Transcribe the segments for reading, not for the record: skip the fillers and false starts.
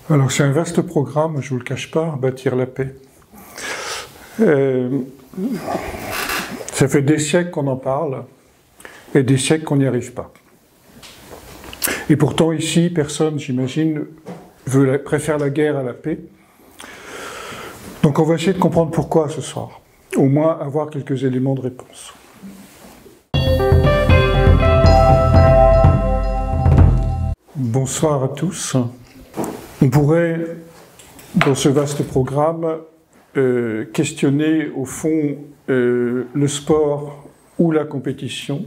Alors c'est un vaste programme, je ne vous le cache pas, bâtir la paix. Ça fait des siècles qu'on en parle et des siècles qu'on n'y arrive pas. Et pourtant ici, personne, j'imagine, préfère la guerre à la paix. Donc on va essayer de comprendre pourquoi ce soir, au moins avoir quelques éléments de réponse. Bonsoir à tous. On pourrait, dans ce vaste programme, questionner au fond le sport ou la compétition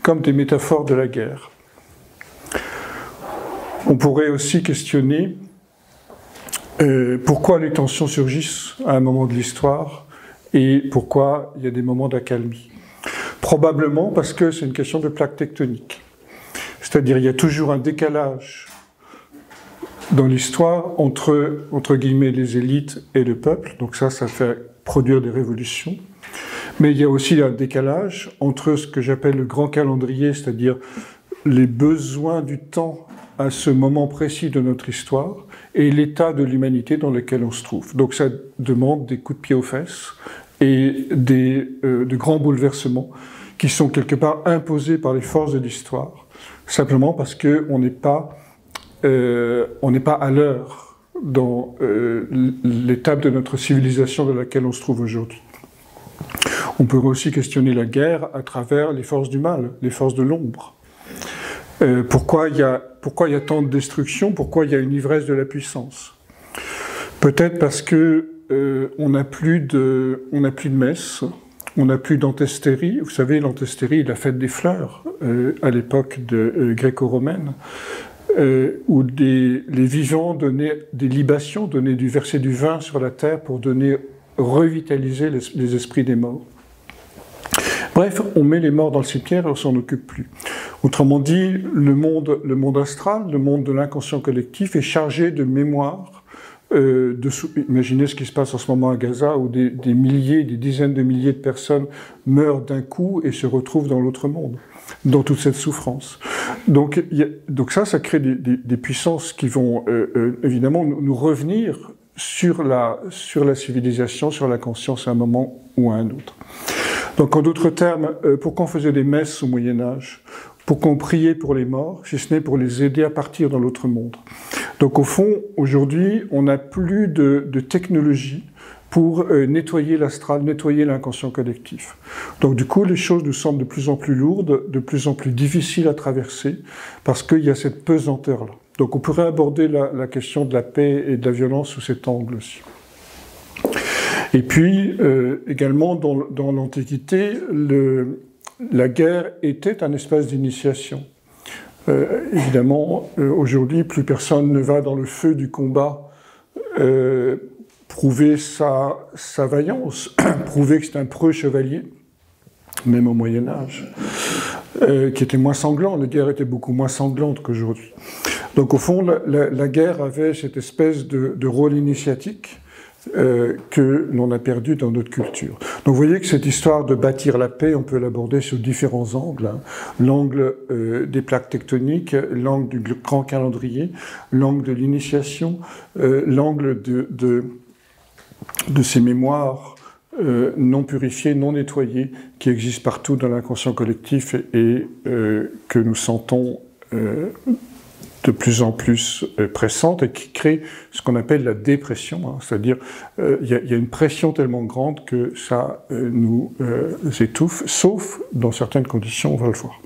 comme des métaphores de la guerre. On pourrait aussi questionner pourquoi les tensions surgissent à un moment de l'histoire et pourquoi il y a des moments d'accalmie. Probablement parce que c'est une question de plaque tectonique. C'est-à-dire il y a toujours un décalage dans l'histoire entre guillemets les élites et le peuple, donc ça fait produire des révolutions. Mais il y a aussi un décalage entre ce que j'appelle le grand calendrier, c'est-à-dire les besoins du temps à ce moment précis de notre histoire, et l'état de l'humanité dans lequel on se trouve. Donc ça demande des coups de pied aux fesses et de grands bouleversements qui sont quelque part imposés par les forces de l'histoire, simplement parce qu'on n'est pas à l'heure dans l'étape de notre civilisation dans laquelle on se trouve aujourd'hui. On peut aussi questionner la guerre à travers les forces du mal, les forces de l'ombre. Pourquoi il y a tant de destruction? Pourquoi il y a une ivresse de la puissance? Peut-être parce que on n'a plus de messe, on n'a plus d'anthestérie. Vous savez, l'anthestérie, la fête des fleurs, à l'époque gréco-romaine, où les vivants donnaient des libations, versaient du vin sur la terre pour revitaliser les esprits des morts. Bref, on met les morts dans le cimetière et on ne s'en occupe plus. Autrement dit, le monde astral, le monde de l'inconscient collectif est chargé de mémoire. Imaginez ce qui se passe en ce moment à Gaza, où des milliers, des dizaines de milliers de personnes meurent d'un coup et se retrouvent dans l'autre monde, dans toute cette souffrance. Donc ça crée des puissances qui vont évidemment nous revenir sur la civilisation, sur la conscience à un moment ou à un autre. Donc en d'autres termes, pourquoi on faisait des messes au Moyen-Âge? Pourquoi on priait pour les morts, si ce n'est pour les aider à partir dans l'autre monde? Donc au fond, aujourd'hui, on n'a plus de technologie pour nettoyer l'astral, nettoyer l'inconscient collectif. Donc du coup, les choses nous semblent de plus en plus lourdes, de plus en plus difficiles à traverser, parce qu'il y a cette pesanteur-là. Donc on pourrait aborder la question de la paix et de la violence sous cet angle aussi. Et puis, également, dans l'Antiquité, la guerre était un espace d'initiation. Évidemment, aujourd'hui, plus personne ne va dans le feu du combat prouver sa vaillance, prouver que c'est un preux chevalier, même au Moyen-Âge, qui était moins sanglant. La guerre était beaucoup moins sanglante qu'aujourd'hui. Donc, au fond, la guerre avait cette espèce de rôle initiatique que l'on a perdu dans notre culture. Donc vous voyez que cette histoire de bâtir la paix, on peut l'aborder sur différents angles. L'angle des plaques tectoniques, l'angle du grand calendrier, l'angle de l'initiation, l'angle de ces mémoires non purifiées, non nettoyées, qui existent partout dans l'inconscient collectif et que nous sentons de plus en plus pressante et qui crée ce qu'on appelle la dépression, c'est-à-dire il y a une pression tellement grande que ça nous étouffe, sauf dans certaines conditions, on va le voir.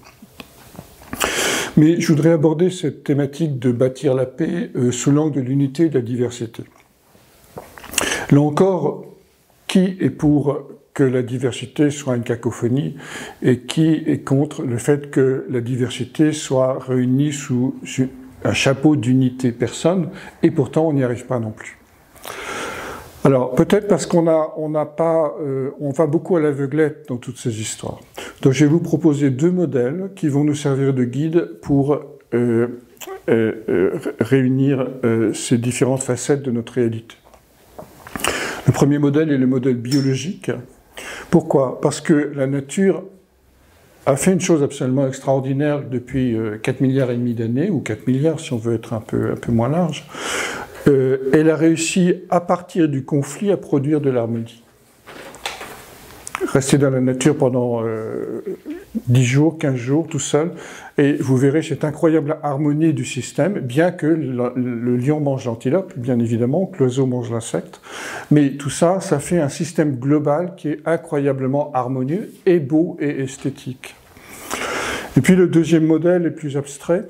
Mais je voudrais aborder cette thématique de bâtir la paix sous l'angle de l'unité et de la diversité. Là encore, qui est pour que la diversité soit une cacophonie et qui est contre le fait que la diversité soit réunie sous un chapeau d'unité? Personne, et pourtant on n'y arrive pas non plus. Alors peut-être parce qu'on va beaucoup à l'aveuglette dans toutes ces histoires. Donc je vais vous proposer deux modèles qui vont nous servir de guide pour réunir ces différentes facettes de notre réalité. Le premier modèle est le modèle biologique. Pourquoi? Parce que la nature a fait une chose absolument extraordinaire depuis 4 milliards et demi d'années, ou 4 milliards si on veut être un peu moins large, elle a réussi, à partir du conflit, à produire de l'harmonie. Rester dans la nature pendant 10 jours, 15 jours, tout seul, et vous verrez cette incroyable harmonie du système, bien que le lion mange l'antilope, bien évidemment, que l'oiseau mange l'insecte, mais tout ça, ça fait un système global qui est incroyablement harmonieux et beau et esthétique. Et puis le deuxième modèle est plus abstrait,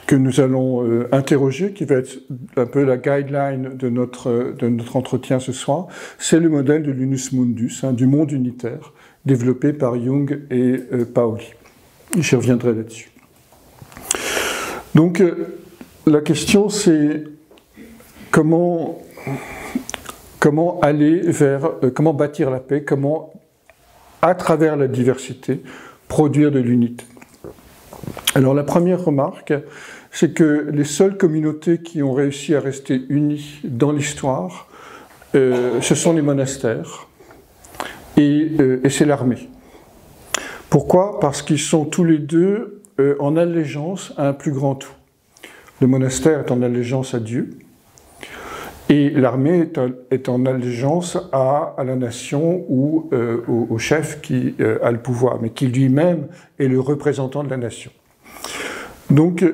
que nous allons interroger, qui va être un peu la guideline de notre entretien ce soir, c'est le modèle de l'unus mundus, du monde unitaire, développé par Jung et Pauli. Je reviendrai là-dessus. Donc, la question c'est comment aller vers, comment bâtir la paix, comment, à travers la diversité, produire de l'unité. Alors la première remarque, c'est que les seules communautés qui ont réussi à rester unies dans l'histoire, ce sont les monastères et c'est l'armée. Pourquoi? Parce qu'ils sont tous les deux en allégeance à un plus grand tout. Le monastère est en allégeance à Dieu et l'armée est en allégeance à la nation ou au chef qui a le pouvoir, mais qui lui-même est le représentant de la nation. Donc,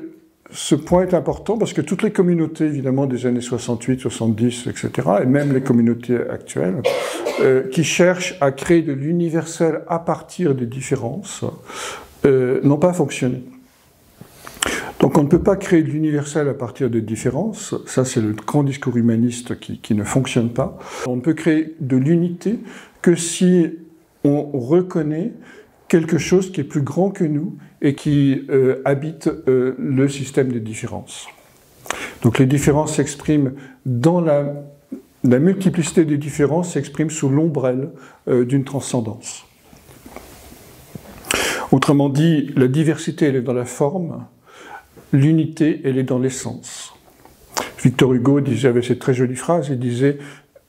ce point est important parce que toutes les communautés, évidemment, des années 68, 70, etc., et même les communautés actuelles, qui cherchent à créer de l'universel à partir des différences, n'ont pas fonctionné. Donc on ne peut pas créer de l'universel à partir des différences, ça c'est le grand discours humaniste qui ne fonctionne pas. On ne peut créer de l'unité que si on reconnaît quelque chose qui est plus grand que nous et qui habite le système des différences. Donc les différences s'expriment dans la multiplicité des différences s'exprime sous l'ombrelle d'une transcendance. Autrement dit, la diversité elle est dans la forme, l'unité elle est dans l'essence. Victor Hugo disait, avait cette très jolie phrase, il disait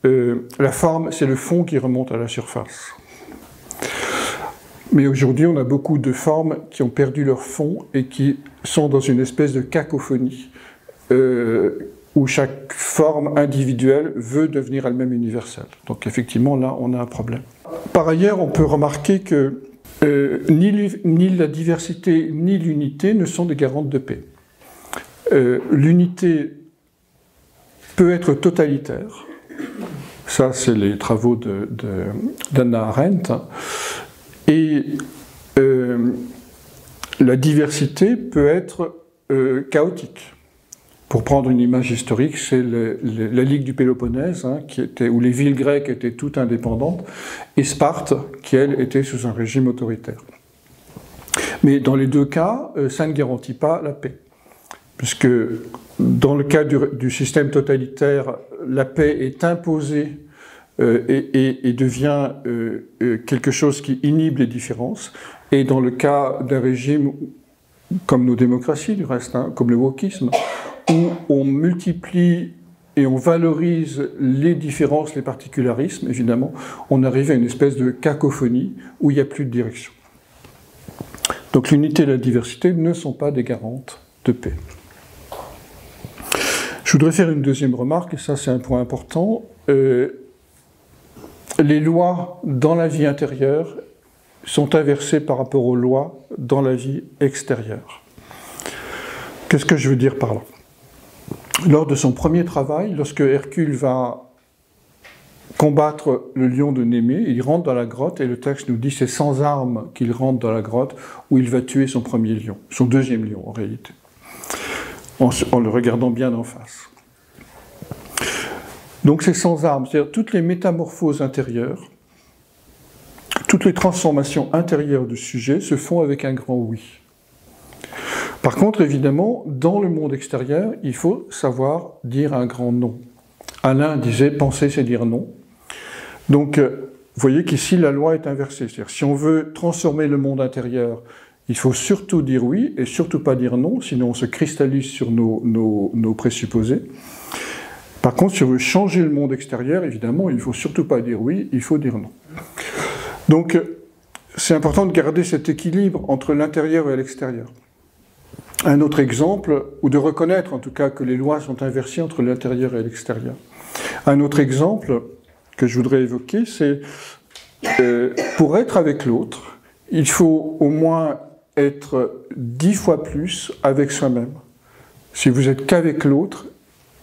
la forme c'est le fond qui remonte à la surface. Mais aujourd'hui, on a beaucoup de formes qui ont perdu leur fond et qui sont dans une espèce de cacophonie, où chaque forme individuelle veut devenir elle-même universelle. Donc effectivement, là, on a un problème. Par ailleurs, on peut remarquer que ni la diversité ni l'unité ne sont des garantes de paix. L'unité peut être totalitaire. Ça, c'est les travaux d'Hannah Arendt. Et la diversité peut être chaotique. Pour prendre une image historique, c'est la Ligue du Péloponnèse, où les villes grecques étaient toutes indépendantes, et Sparte, qui, elle, était sous un régime autoritaire. Mais dans les deux cas, ça ne garantit pas la paix. Puisque dans le cas du système totalitaire, la paix est imposée et devient quelque chose qui inhibe les différences. Et dans le cas d'un régime, comme nos démocraties du reste, comme le wokisme, où on multiplie et on valorise les différences, les particularismes, évidemment, on arrive à une espèce de cacophonie où il n'y a plus de direction. Donc l'unité et la diversité ne sont pas des garantes de paix. Je voudrais faire une deuxième remarque, et ça c'est un point important. Les lois dans la vie intérieure sont inversées par rapport aux lois dans la vie extérieure. Qu'est-ce que je veux dire par là? Lors de son premier travail, lorsque Hercule va combattre le lion de Némée, il rentre dans la grotte, et le texte nous dit c'est sans armes qu'il rentre dans la grotte où il va tuer son premier lion, son deuxième lion en réalité, en le regardant bien en face. Donc c'est sans armes, c'est-à-dire toutes les métamorphoses intérieures, toutes les transformations intérieures du sujet se font avec un grand oui. Par contre, évidemment, dans le monde extérieur, il faut savoir dire un grand non. Alain disait « penser, c'est dire non ». Donc, vous voyez qu'ici, la loi est inversée. C'est-à-dire, si on veut transformer le monde intérieur, il faut surtout dire oui et surtout pas dire non, sinon on se cristallise sur nos présupposés. Par contre, si on veut changer le monde extérieur, évidemment, il ne faut surtout pas dire oui, il faut dire non. Donc, c'est important de garder cet équilibre entre l'intérieur et l'extérieur. un autre exemple, ou de reconnaître en tout cas que les lois sont inversées entre l'intérieur et l'extérieur. Un autre exemple que je voudrais évoquer, c'est pour être avec l'autre, il faut au moins être 10 fois plus avec soi-même. Si vous êtes qu'avec l'autre,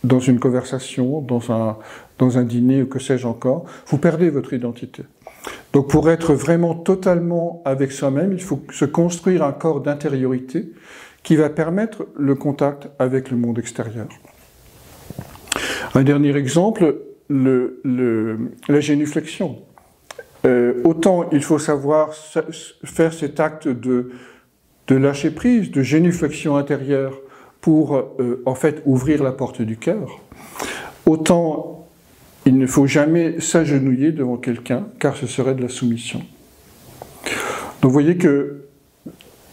dans une conversation, dans un dîner ou que sais-je encore, vous perdez votre identité. Donc pour être vraiment totalement avec soi-même, il faut se construire un corps d'intériorité qui va permettre le contact avec le monde extérieur. Un dernier exemple, la génuflexion. Autant il faut savoir faire cet acte de lâcher prise, de génuflexion intérieure pour en fait ouvrir la porte du cœur, autant il ne faut jamais s'agenouiller devant quelqu'un, car ce serait de la soumission. Donc vous voyez que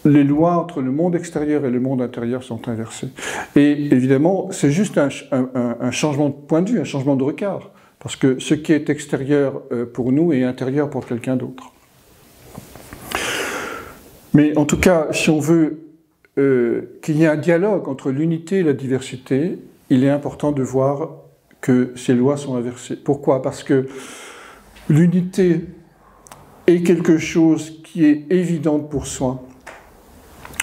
les lois entre le monde extérieur et le monde intérieur sont inversées. Et évidemment, c'est juste un changement de point de vue, un changement de regard. Parce que ce qui est extérieur pour nous est intérieur pour quelqu'un d'autre. Mais en tout cas, si on veut qu'il y ait un dialogue entre l'unité et la diversité, il est important de voir que ces lois sont inversées. Pourquoi? Parce que l'unité est quelque chose qui est évidente pour soi.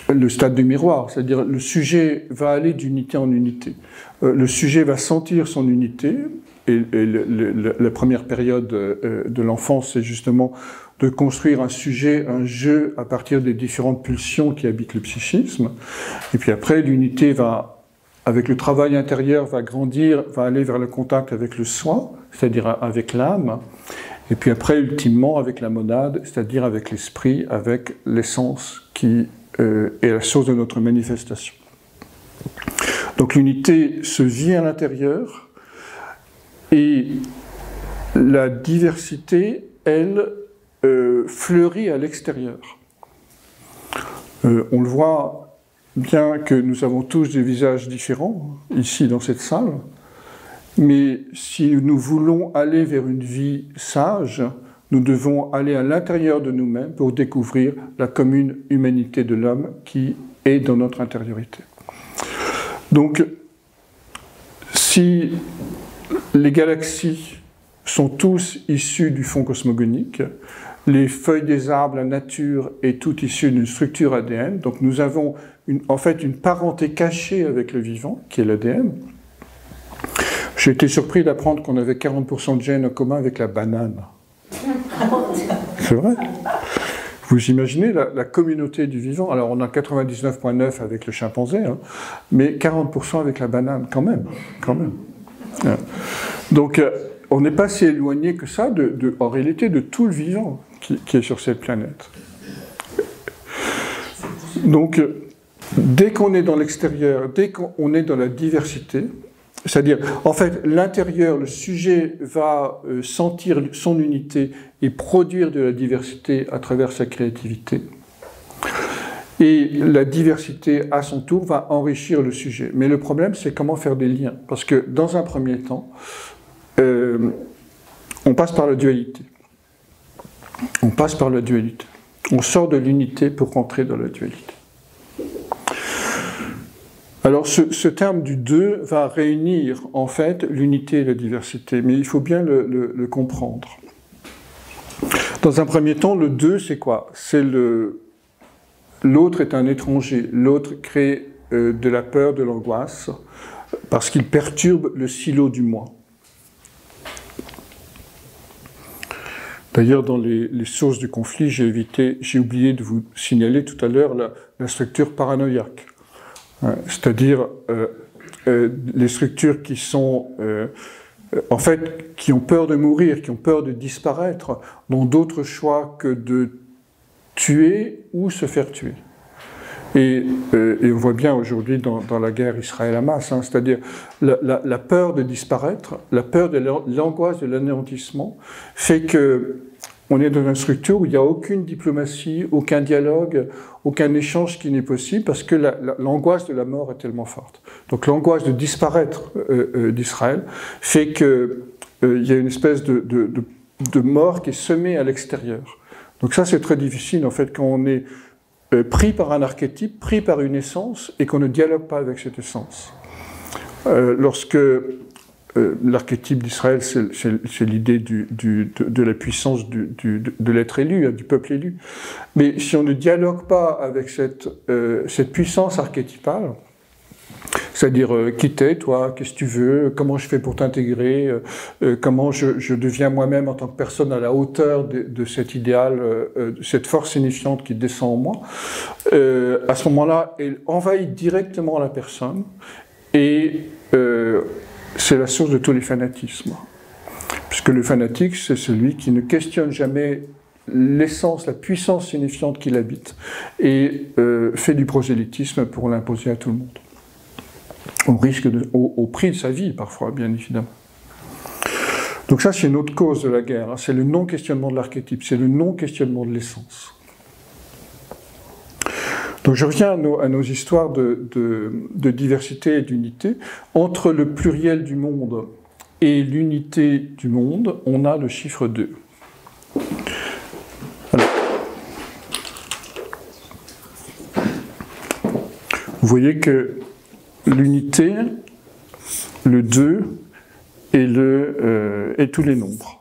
Le stade du miroir, c'est-à-dire le sujet va aller d'unité en unité. Le sujet va sentir son unité, et la première période de l'enfance, c'est justement de construire un sujet, un jeu à partir des différentes pulsions qui habitent le psychisme. Et puis après, l'unité va, avec le travail intérieur, va grandir, va aller vers le contact avec le soi, c'est-à-dire avec l'âme. Et puis après, ultimement, avec la monade, c'est-à-dire avec l'esprit, avec l'essence qui est la source de notre manifestation. Donc l'unité se vit à l'intérieur, et la diversité, elle, fleurit à l'extérieur. On le voit bien que nous avons tous des visages différents, ici dans cette salle, mais si nous voulons aller vers une vie sage, nous devons aller à l'intérieur de nous-mêmes pour découvrir la commune humanité de l'homme qui est dans notre intériorité. Donc, si les galaxies sont tous issues du fond cosmogonique, les feuilles des arbres, la nature est tout issu d'une structure ADN, donc nous avons en fait une parenté cachée avec le vivant, qui est l'ADN. J'ai été surpris d'apprendre qu'on avait 40% de gènes en commun avec la banane. C'est vrai. Vous imaginez la communauté du vivant. Alors on a 99,9 avec le chimpanzé, hein, mais 40% avec la banane, quand même. Donc on n'est pas si éloigné que ça, en réalité, de tout le vivant qui est sur cette planète. Donc dès qu'on est dans l'extérieur, dès qu'on est dans la diversité, c'est-à-dire, en fait, l'intérieur, le sujet va sentir son unité et produire de la diversité à travers sa créativité. Et la diversité, à son tour, va enrichir le sujet. Mais le problème, c'est comment faire des liens. Parce que, dans un premier temps, on passe par la dualité. On sort de l'unité pour rentrer dans la dualité. Alors ce terme du deux va réunir en fait l'unité et la diversité, mais il faut bien le comprendre. Dans un premier temps, le deux, c'est quoi? C'est l'autre est un étranger, l'autre crée de la peur, de l'angoisse, parce qu'il perturbe le silo du moi. D'ailleurs, dans les sources du conflit, j'ai oublié de vous signaler tout à l'heure la structure paranoïaque. C'est-à-dire les structures qui sont, en fait, qui ont peur de mourir, qui ont peur de disparaître, n'ont d'autre choix que de tuer ou se faire tuer. Et on voit bien aujourd'hui dans la guerre Israël-Hamas, hein, c'est-à-dire la peur de disparaître, la peur de l'angoisse de l'anéantissement, fait que on est dans une structure où il n'y a aucune diplomatie, aucun dialogue, aucun échange qui n'est possible parce que l'angoisse de la mort est tellement forte. Donc l'angoisse de disparaître d'Israël fait qu'il y a une espèce de mort qui est semée à l'extérieur. Donc ça c'est très difficile en fait quand on est pris par un archétype, pris par une essence, et qu'on ne dialogue pas avec cette essence. Lorsque l'archétype d'Israël, c'est l'idée de la puissance de l'être élu, du peuple élu. Mais si on ne dialogue pas avec cette puissance archétypale, c'est-à-dire qui t'es, toi, qu'est-ce que tu veux, comment je fais pour t'intégrer, comment je deviens moi-même en tant que personne à la hauteur de cet idéal, de cette force signifiante qui descend en moi, à ce moment-là, elle envahit directement la personne et c'est la source de tous les fanatismes. Puisque le fanatique, c'est celui qui ne questionne jamais l'essence, la puissance signifiante qu'il habite et fait du prosélytisme pour l'imposer à tout le monde. Au prix de sa vie, parfois, bien évidemment. Donc ça, c'est une autre cause de la guerre. Hein. C'est le non-questionnement de l'archétype, c'est le non-questionnement de l'essence. Donc je reviens à nos histoires de diversité et d'unité. Entre le pluriel du monde et l'unité du monde, on a le chiffre 2. Alors, vous voyez que l'unité, le 2 et tous les nombres.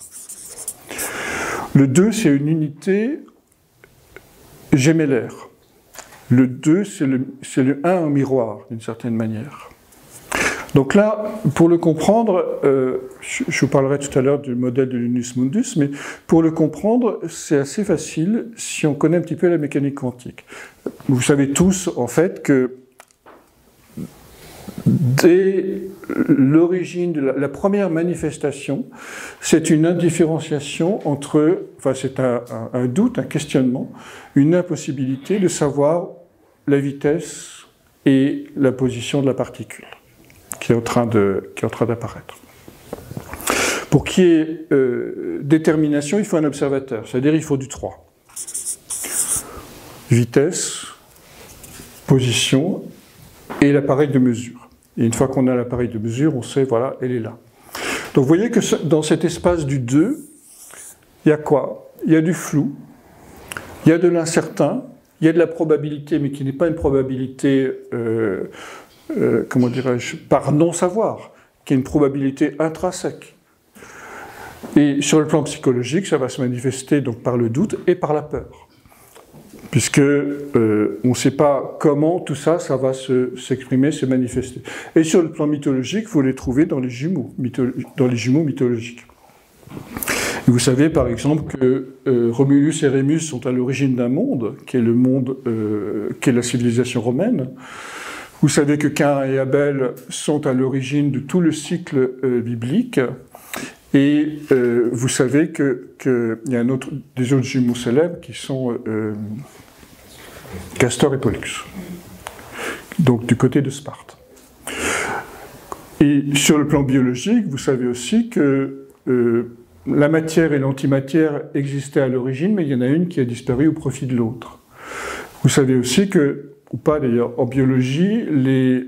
Le 2, c'est une unité gémellaire. Le 2, c'est le 1 en miroir, d'une certaine manière. Donc là, pour le comprendre, je vous parlerai tout à l'heure du modèle de l'unus mundus, mais pour le comprendre, c'est assez facile si on connaît un petit peu la mécanique quantique. Vous savez tous, en fait, que dès l'origine de la première manifestation, c'est une indifférenciation entre, enfin c'est un doute, un questionnement, une impossibilité de savoir la vitesse et la position de la particule qui est en train d'apparaître. Pour qu'il y ait détermination, il faut un observateur, c'est-à-dire il faut du 3. Vitesse, position et l'appareil de mesure. Et une fois qu'on a l'appareil de mesure, on sait, voilà, elle est là. Donc vous voyez que dans cet espace du 2, il y a quoi? Il y a du flou, il y a de l'incertain, il y a de la probabilité, mais qui n'est pas une probabilité, comment dirais-je, par non-savoir, qui est une probabilité intrinsèque. Et sur le plan psychologique, ça va se manifester donc par le doute et par la peur. Puisque on ne sait pas comment tout ça, ça va s'exprimer, se manifester. Et sur le plan mythologique, vous les trouvez dans les jumeaux, mythologiques. Et vous savez par exemple que Romulus et Rémus sont à l'origine d'un monde, qui est le monde, qui est la civilisation romaine. Vous savez que Caïn et Abel sont à l'origine de tout le cycle biblique. Et vous savez qu'il y a des autres jumeaux célèbres qui sont Castor et Pollux, donc du côté de Sparte. Et sur le plan biologique, vous savez aussi que la matière et l'antimatière existaient à l'origine, mais il y en a une qui a disparu au profit de l'autre. Vous savez aussi que, ou pas d'ailleurs, en biologie, les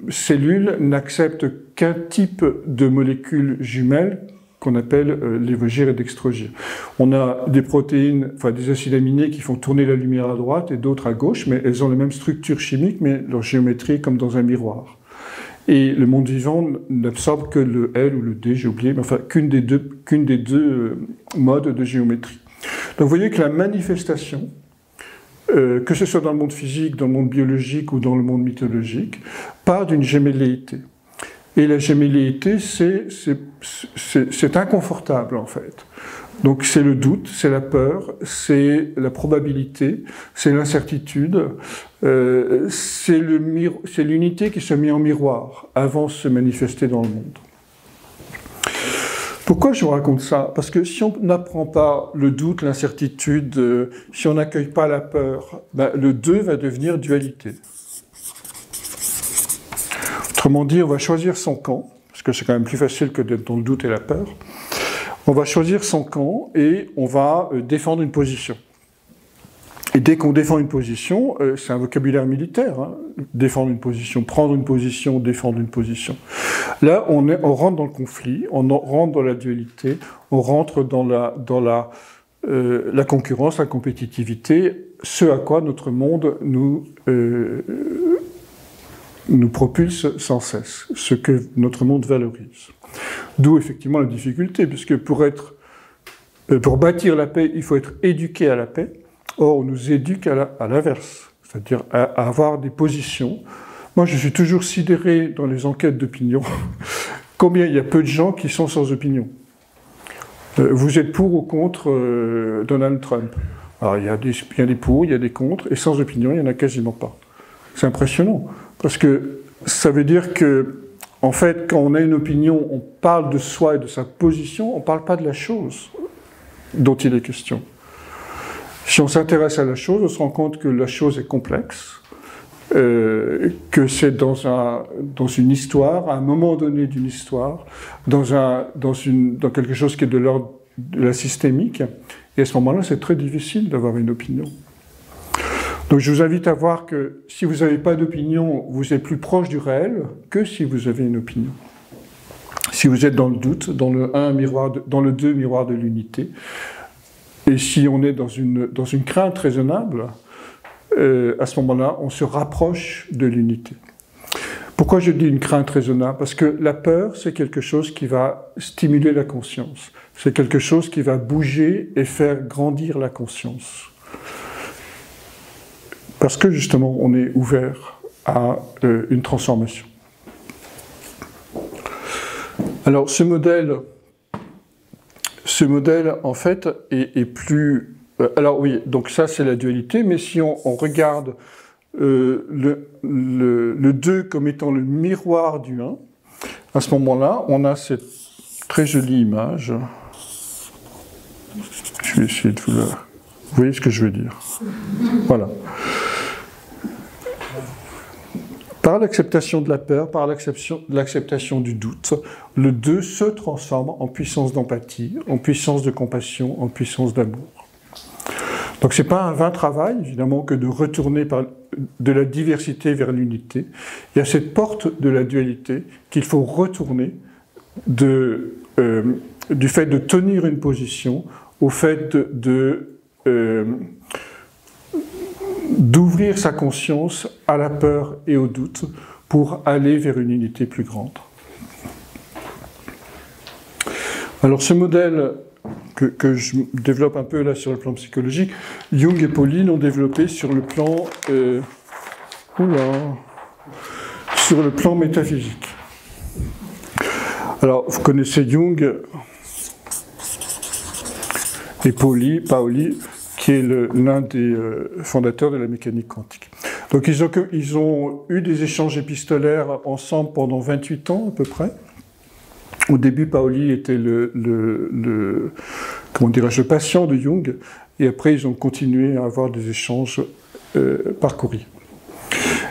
cellules n'acceptent qu'un type de molécules jumelles qu'on appelle lévogir et dextrogir. On a des protéines, enfin des acides aminés qui font tourner la lumière à droite et d'autres à gauche, mais elles ont les mêmes structures chimiques, mais leur géométrie est comme dans un miroir. Et le monde vivant n'absorbe que le L ou le D, j'ai oublié, mais enfin qu'une des deux modes de géométrie. Donc vous voyez que la manifestation, que ce soit dans le monde physique, dans le monde biologique ou dans le monde mythologique, part d'une gémelléité. Et la gémelléité, c'est inconfortable en fait. Donc c'est le doute, c'est la peur, c'est la probabilité, c'est l'incertitude, c'est l'unité qui se met en miroir avant de se manifester dans le monde. Pourquoi je vous raconte ça? Parce que si on n'apprend pas le doute, l'incertitude, si on n'accueille pas la peur, ben, le 2 va devenir dualité. Autrement dit, on va choisir son camp, parce que c'est quand même plus facile que d'être dans le doute et la peur. On va choisir son camp et on va défendre une position. Et dès qu'on défend une position, c'est un vocabulaire militaire, hein, défendre une position, prendre une position, défendre une position. Là, on rentre dans le conflit, on rentre dans la dualité, on rentre dans la concurrence, la compétitivité, ce à quoi notre monde nous propulse sans cesse, ce que notre monde valorise. D'où effectivement la difficulté, puisque pour bâtir la paix, il faut être éduqué à la paix. Or, on nous éduque à l'inverse, c'est-à-dire à avoir des positions. Moi, je suis toujours sidéré dans les enquêtes d'opinion, combien il y a peu de gens qui sont sans opinion. Vous êtes pour ou contre Donald Trump? Alors, il y a des pour, il y a des contre, et sans opinion, il n'y en a quasiment pas. C'est impressionnant, parce que ça veut dire que, en fait, quand on a une opinion, on parle de soi et de sa position, on ne parle pas de la chose dont il est question. Si on s'intéresse à la chose, on se rend compte que la chose est complexe, que c'est dans une histoire, à un moment donné d'une histoire, dans quelque chose qui est de l'ordre de la systémique, et à ce moment-là, c'est très difficile d'avoir une opinion. Donc je vous invite à voir que si vous n'avez pas d'opinion, vous êtes plus proche du réel que si vous avez une opinion. Si vous êtes dans le doute, dans le 2 miroir de l'unité, et si on est dans une crainte raisonnable, à ce moment-là, on se rapproche de l'unité. Pourquoi je dis une crainte raisonnable? Parce que la peur, c'est quelque chose qui va stimuler la conscience. C'est quelque chose qui va bouger et faire grandir la conscience. Parce que justement, on est ouvert à une transformation. Alors, ce modèle, en fait, est plus... alors oui, donc ça, c'est la dualité, mais si on regarde le 2 comme étant le miroir du 1, à ce moment-là, on a cette très jolie image. Je vais essayer de vous la... Vous voyez ce que je veux dire? Voilà. Par l'acceptation de la peur, par l'acceptation du doute, le 2 se transforme en puissance d'empathie, en puissance de compassion, en puissance d'amour. Donc ce n'est pas un vain travail, évidemment, que de retourner de la diversité vers l'unité. Il y a cette porte de la dualité qu'il faut retourner du fait de tenir une position, au fait d'ouvrir sa conscience à la peur et au doute pour aller vers une unité plus grande. Alors ce modèle que je développe un peu là sur le plan psychologique, Jung et Pauli l'ont développé sur le plan métaphysique. Alors vous connaissez Jung et Pauli, qui est l'un des fondateurs de la mécanique quantique. Donc ils ont eu des échanges épistolaires ensemble pendant 28 ans à peu près. Au début, Pauli était le patient de Jung, et après ils ont continué à avoir des échanges par courrier.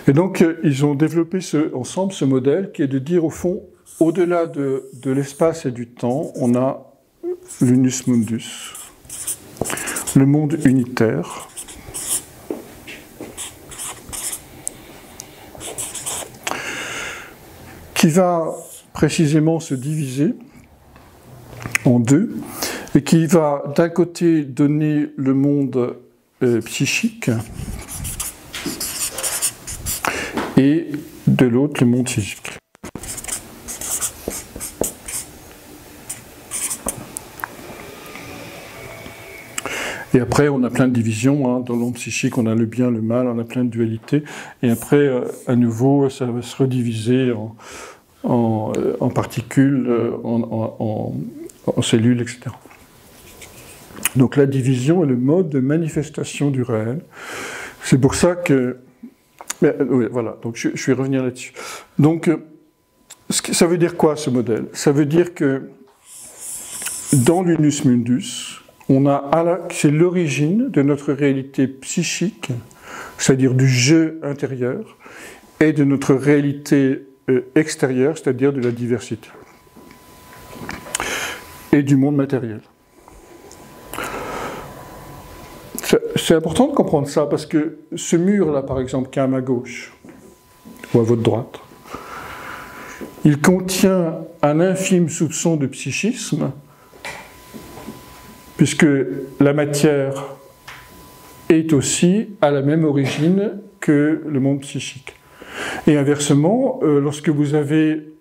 Et donc ils ont développé ensemble ce modèle qui est de dire au fond, au-delà de l'espace et du temps, on a l'unus mundus, le monde unitaire, qui va précisément se diviser en 2, et qui va d'un côté donner le monde psychique, et de l'autre le monde physique. Et après, on a plein de divisions. Hein. Dans le monde psychique, on a le bien, le mal, on a plein de dualités. Et après, à nouveau, ça va se rediviser en particules, en cellules, etc. Donc la division est le mode de manifestation du réel. C'est pour ça que... oui, voilà, donc je vais revenir là-dessus. Donc, ça veut dire quoi, ce modèle? Ça veut dire que dans l'unus mundus, c'est l'origine de notre réalité psychique, c'est-à-dire du jeu intérieur, et de notre réalité extérieure, c'est-à-dire de la diversité, et du monde matériel. C'est important de comprendre ça, parce que ce mur-là, par exemple, qui est à ma gauche, ou à votre droite, il contient un infime soupçon de psychisme, puisque la matière est aussi à la même origine que le monde psychique. Et inversement, lorsque vous avez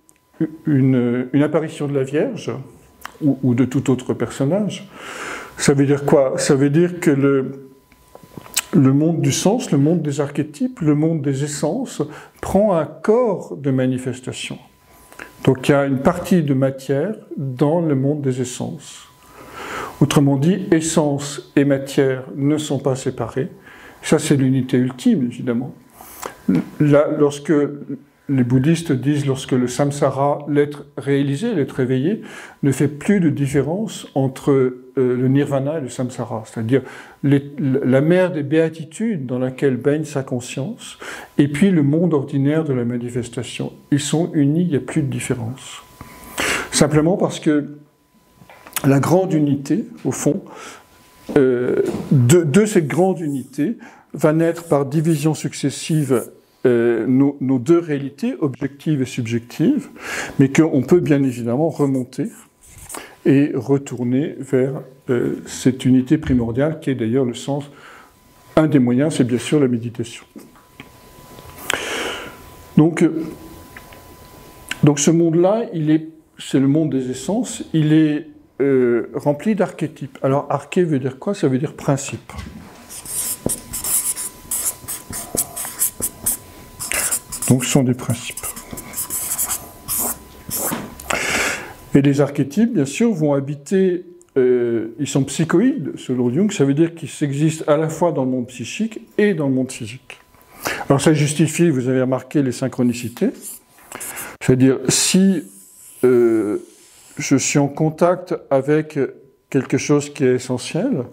une apparition de la Vierge, ou de tout autre personnage, ça veut dire quoi? Ça veut dire que le monde du sens, le monde des archétypes, le monde des essences, prend un corps de manifestation. Donc il y a une partie de matière dans le monde des essences. Autrement dit, essence et matière ne sont pas séparées. Ça, c'est l'unité ultime, évidemment. Là, lorsque les bouddhistes disent, lorsque le samsara, l'être réalisé, l'être éveillé, ne fait plus de différence entre le nirvana et le samsara, c'est-à-dire la mer des béatitudes dans laquelle baigne sa conscience, et puis le monde ordinaire de la manifestation. Ils sont unis, il n'y a plus de différence. Simplement parce que la grande unité, au fond, de cette grande unité, va naître par division successive nos deux réalités, objectives et subjectives, mais qu'on peut bien évidemment remonter et retourner vers cette unité primordiale qui est d'ailleurs le sens, un des moyens, c'est bien sûr la méditation. Donc ce monde-là, c'est le monde des essences, il est rempli d'archétypes. Alors arché veut dire quoi? Ça veut dire principe. Donc ce sont des principes. Et les archétypes, bien sûr, vont habiter, ils sont psychoïdes, selon Jung, ça veut dire qu'ils existent à la fois dans le monde psychique et dans le monde physique. Alors ça justifie, vous avez remarqué, les synchronicités. C'est-à-dire, si je suis en contact avec quelque chose qui est essentiel,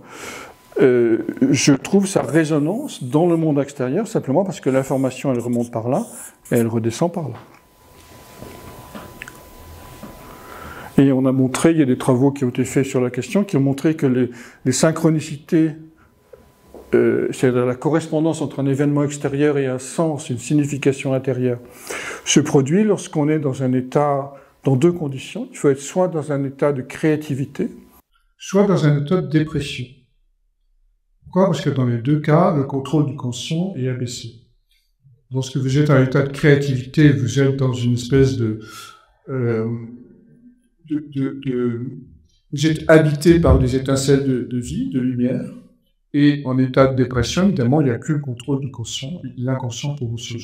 je trouve sa résonance dans le monde extérieur simplement parce que l'information, elle remonte par là et elle redescend par là. Et on a montré, il y a des travaux qui ont été faits sur la question, qui ont montré que les synchronicités, c'est-à-dire la correspondance entre un événement extérieur et un sens, une signification intérieure, se produit lorsqu'on est dans un état, dans deux conditions. Il faut être soit dans un état de créativité, soit dans un état de dépression. Pourquoi? Parce que dans les deux cas, le contrôle du conscient est abaissé. Lorsque vous êtes en état de créativité, vous êtes dans une espèce vous êtes habité par des étincelles de vie, de lumière, et en état de dépression, évidemment, il n'y a plus le contrôle du conscient, l'inconscient pour vous sauver.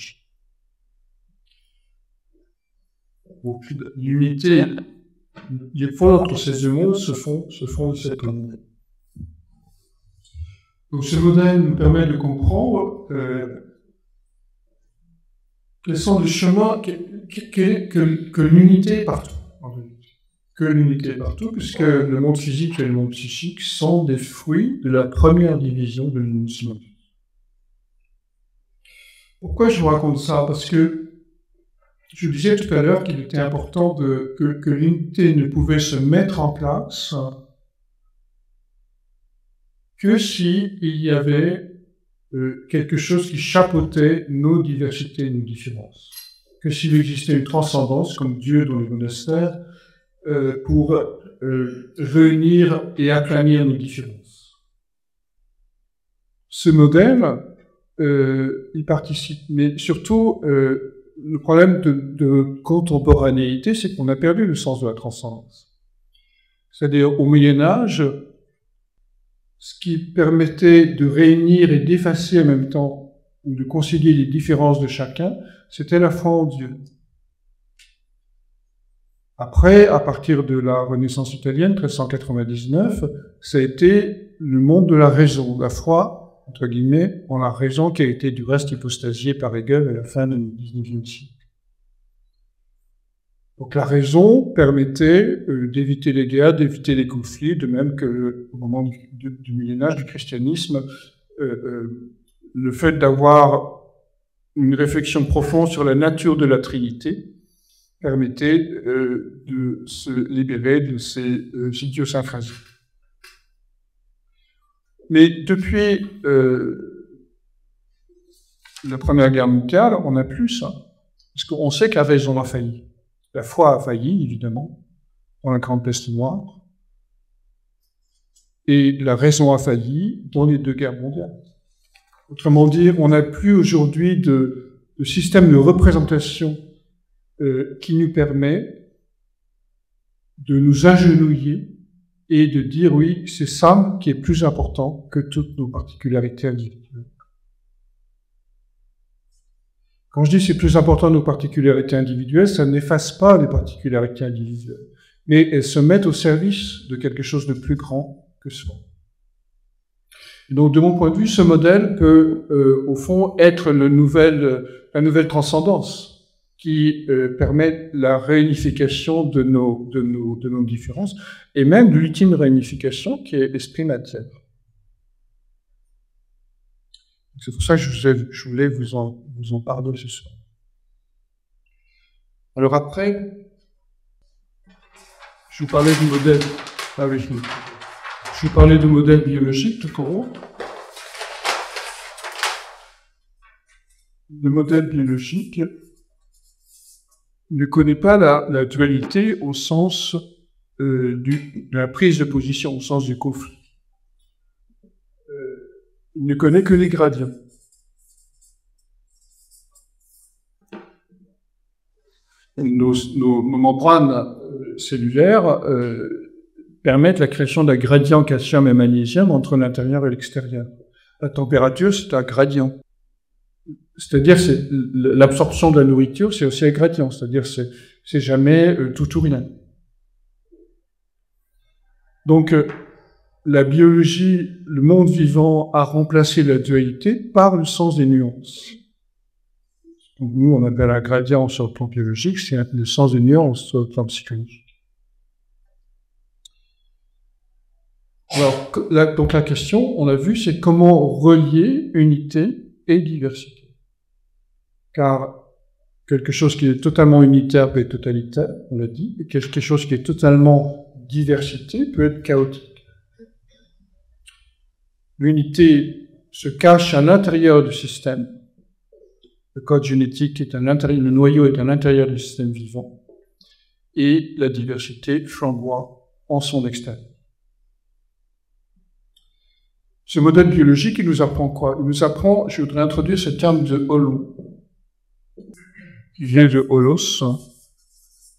L'unité, les ponts entre ces deux mondes se font de cette manière. Donc ce modèle nous permet de comprendre quels sont les chemins, que l'unité est partout, en réalité. Que l'unité est partout, puisque le monde physique et le monde psychique sont des fruits de la première division de l'unité. Pourquoi je vous raconte ça? Parce que je disais tout à l'heure qu'il était important que l'unité ne pouvait se mettre en place que s'il y avait quelque chose qui chapeautait nos diversités, nos différences. Que s'il existait une transcendance, comme Dieu dans les monastères, pour réunir et aplanir nos différences. Ce modèle, il participe, mais surtout, le problème de contemporanéité, c'est qu'on a perdu le sens de la transcendance. C'est-à-dire, au Moyen-Âge, ce qui permettait de réunir et d'effacer en même temps, ou de concilier les différences de chacun, c'était la foi en Dieu. Après, à partir de la Renaissance italienne, 1399, ça a été le monde de la raison, la foi, entre guillemets, en la raison qui a été du reste hypostasiée par Hegel à la fin du XIXe siècle. Donc la raison permettait d'éviter les guerres, d'éviter les conflits, de même que au moment du Moyen-Âge, du christianisme, le fait d'avoir une réflexion profonde sur la nature de la Trinité permettait de se libérer de ces idiosyncrasies. Mais depuis la Première Guerre mondiale, on n'a plus ça. Parce qu'on sait que la raison a failli. La foi a failli, évidemment, dans la Grande Peste noire. Et la raison a failli dans les deux guerres mondiales. Autrement dire, on n'a plus aujourd'hui de système de représentation qui nous permet de nous agenouiller et de dire oui, c'est ça qui est plus important que toutes nos particularités individuelles. Quand je dis c'est plus important nos particularités individuelles, ça n'efface pas les particularités individuelles, mais elles se mettent au service de quelque chose de plus grand que soi. Donc, de mon point de vue, ce modèle peut, au fond, être la nouvelle transcendance qui permet la réunification de nos différences, et même de l'ultime réunification qui est l'esprit-matière. C'est pour ça que je voulais vous en parler ce soir. Alors après, je vous parlais du modèle. Ah oui, je vous parlais du modèle biologique, tout en haut. Le modèle biologique ne connaît pas la dualité au sens de la prise de position, au sens du conflit. Il ne connaît que les gradients. Nos membranes cellulaires permettent la création d'un gradient calcium et magnésium entre l'intérieur et l'extérieur. La température, c'est un gradient. C'est-à-dire, l'absorption de la nourriture, c'est aussi un gradient. C'est-à-dire, c'est jamais tout ou rien. Donc, la biologie, le monde vivant a remplacé la dualité par le sens des nuances. Donc, nous, on appelle un gradient sur le plan biologique, c'est le sens des nuances sur le plan psychologique. Alors, donc la question, on a vu, c'est comment relier unité et diversité. Car quelque chose qui est totalement unitaire peut être totalitaire, on l'a dit, et quelque chose qui est totalement diversité peut être chaotique. L'unité se cache à l'intérieur du système. Le code génétique est à l'intérieur, le noyau est à l'intérieur du système vivant, et la diversité flamboie en son extérieur. Ce modèle biologique, il nous apprend quoi? Il nous apprend, je voudrais introduire ce terme de holo, qui vient de holos,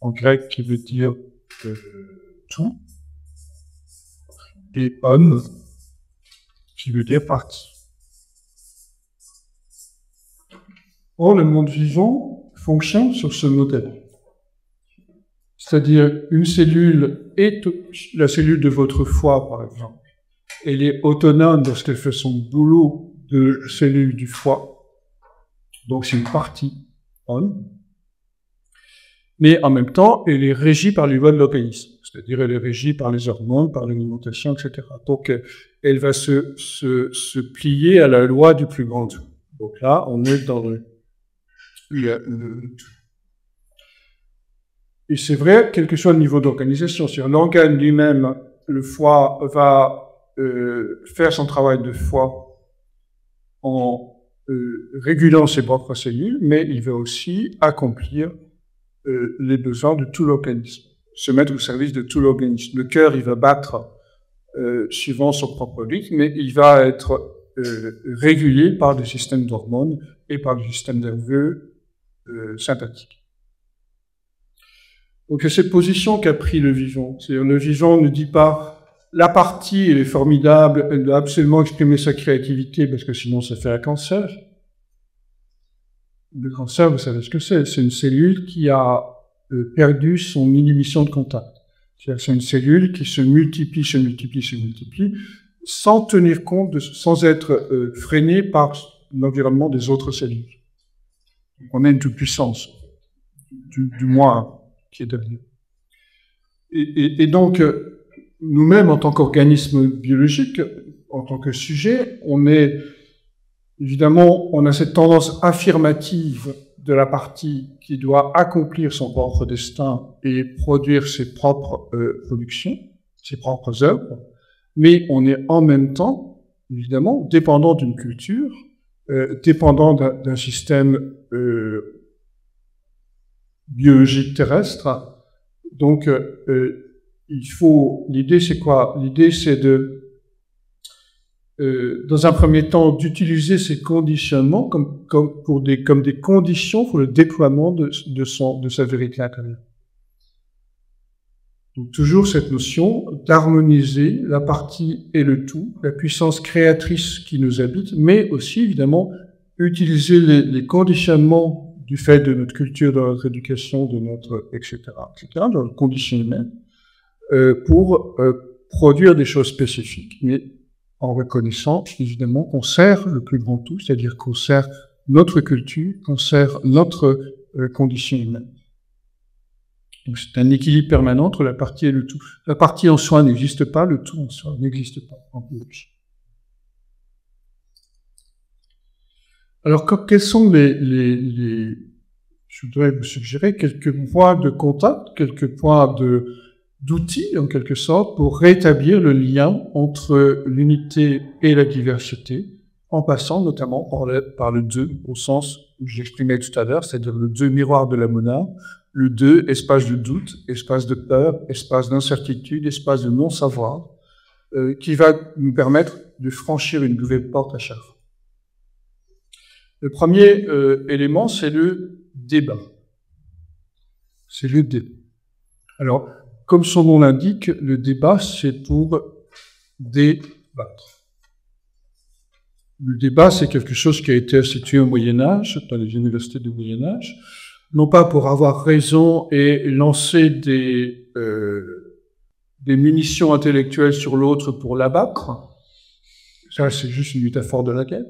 en grec, qui veut dire tout, et on, qui veut dire partie. Or, le monde vivant fonctionne sur ce modèle. C'est-à-dire, une cellule est la cellule de votre foie, par exemple. Elle est autonome lorsqu'elle fait son boulot de cellule du foie. Donc, c'est une partie on. Mais en même temps, elle est régie par les lois de l'organisme. C'est-à-dire, elle est régie par les hormones, par l'alimentation, etc. Donc, elle va se plier à la loi du plus grand. Donc là, on est dans et c'est vrai, quel que soit le niveau d'organisation, c'est-à-dire l'organe lui-même, le foie, va faire son travail de foie en régulant ses propres cellules, mais il va aussi accomplir les besoins de tout l'organisme, se mettre au service de tout l'organisme. Le cœur, il va battre suivant son propre rythme, mais il va être régulé par des systèmes d'hormones et par le système nerveux sympathique. Donc, c'est cette position qu'a pris le vivant. C'est-à-dire, le vivant ne dit pas la partie, elle est formidable, elle doit absolument exprimer sa créativité parce que sinon ça fait un cancer. Le cancer, vous savez ce que c'est? C'est une cellule qui a perdu son inhibition de contact. C'est-à-dire, c'est une cellule qui se multiplie, sans tenir compte, sans être freinée par l'environnement des autres cellules. Donc, on a une toute-puissance, du moi qui est devenu. Et donc, nous-mêmes, en tant qu'organisme biologique, en tant que sujet, on a cette tendance affirmative de la partie qui doit accomplir son propre destin et produire ses propres productions, ses propres œuvres, mais on est en même temps, évidemment, dépendant d'une culture, dépendant d'un système biologique terrestre. Donc, l'idée c'est quoi? L'idée c'est de dans un premier temps, d'utiliser ces conditionnements comme des conditions pour le déploiement de sa vérité intérieure. Donc toujours cette notion d'harmoniser la partie et le tout, la puissance créatrice qui nous habite, mais aussi évidemment utiliser les conditionnements du fait de notre culture, de notre éducation, de notre etc., dans le conditionnement, pour produire des choses spécifiques, mais en reconnaissant évidemment qu'on sert le plus grand tout, c'est-à-dire qu'on sert notre culture, qu'on sert notre condition humaine. Donc c'est un équilibre permanent entre la partie et le tout. La partie en soi n'existe pas, le tout en soi n'existe pas en biologie. Alors, quels sont je voudrais vous suggérer quelques points de contact, quelques points d'outils, en quelque sorte, pour rétablir le lien entre l'unité et la diversité, en passant notamment par le deux, au sens où j'exprimais tout à l'heure, c'est-à-dire le deux miroir de la monade, le deux, espace de doute, espace de peur, espace d'incertitude, espace de non-savoir, qui va nous permettre de franchir une nouvelle porte à chaque fois. Le premier élément, c'est le débat. C'est le débat. Alors, comme son nom l'indique, le débat, c'est pour débattre. Le débat, c'est quelque chose qui a été institué au Moyen-Âge, dans les universités du Moyen-Âge, non pas pour avoir raison et lancer des munitions intellectuelles sur l'autre pour l'abattre. Ça, c'est juste une métaphore de la guerre.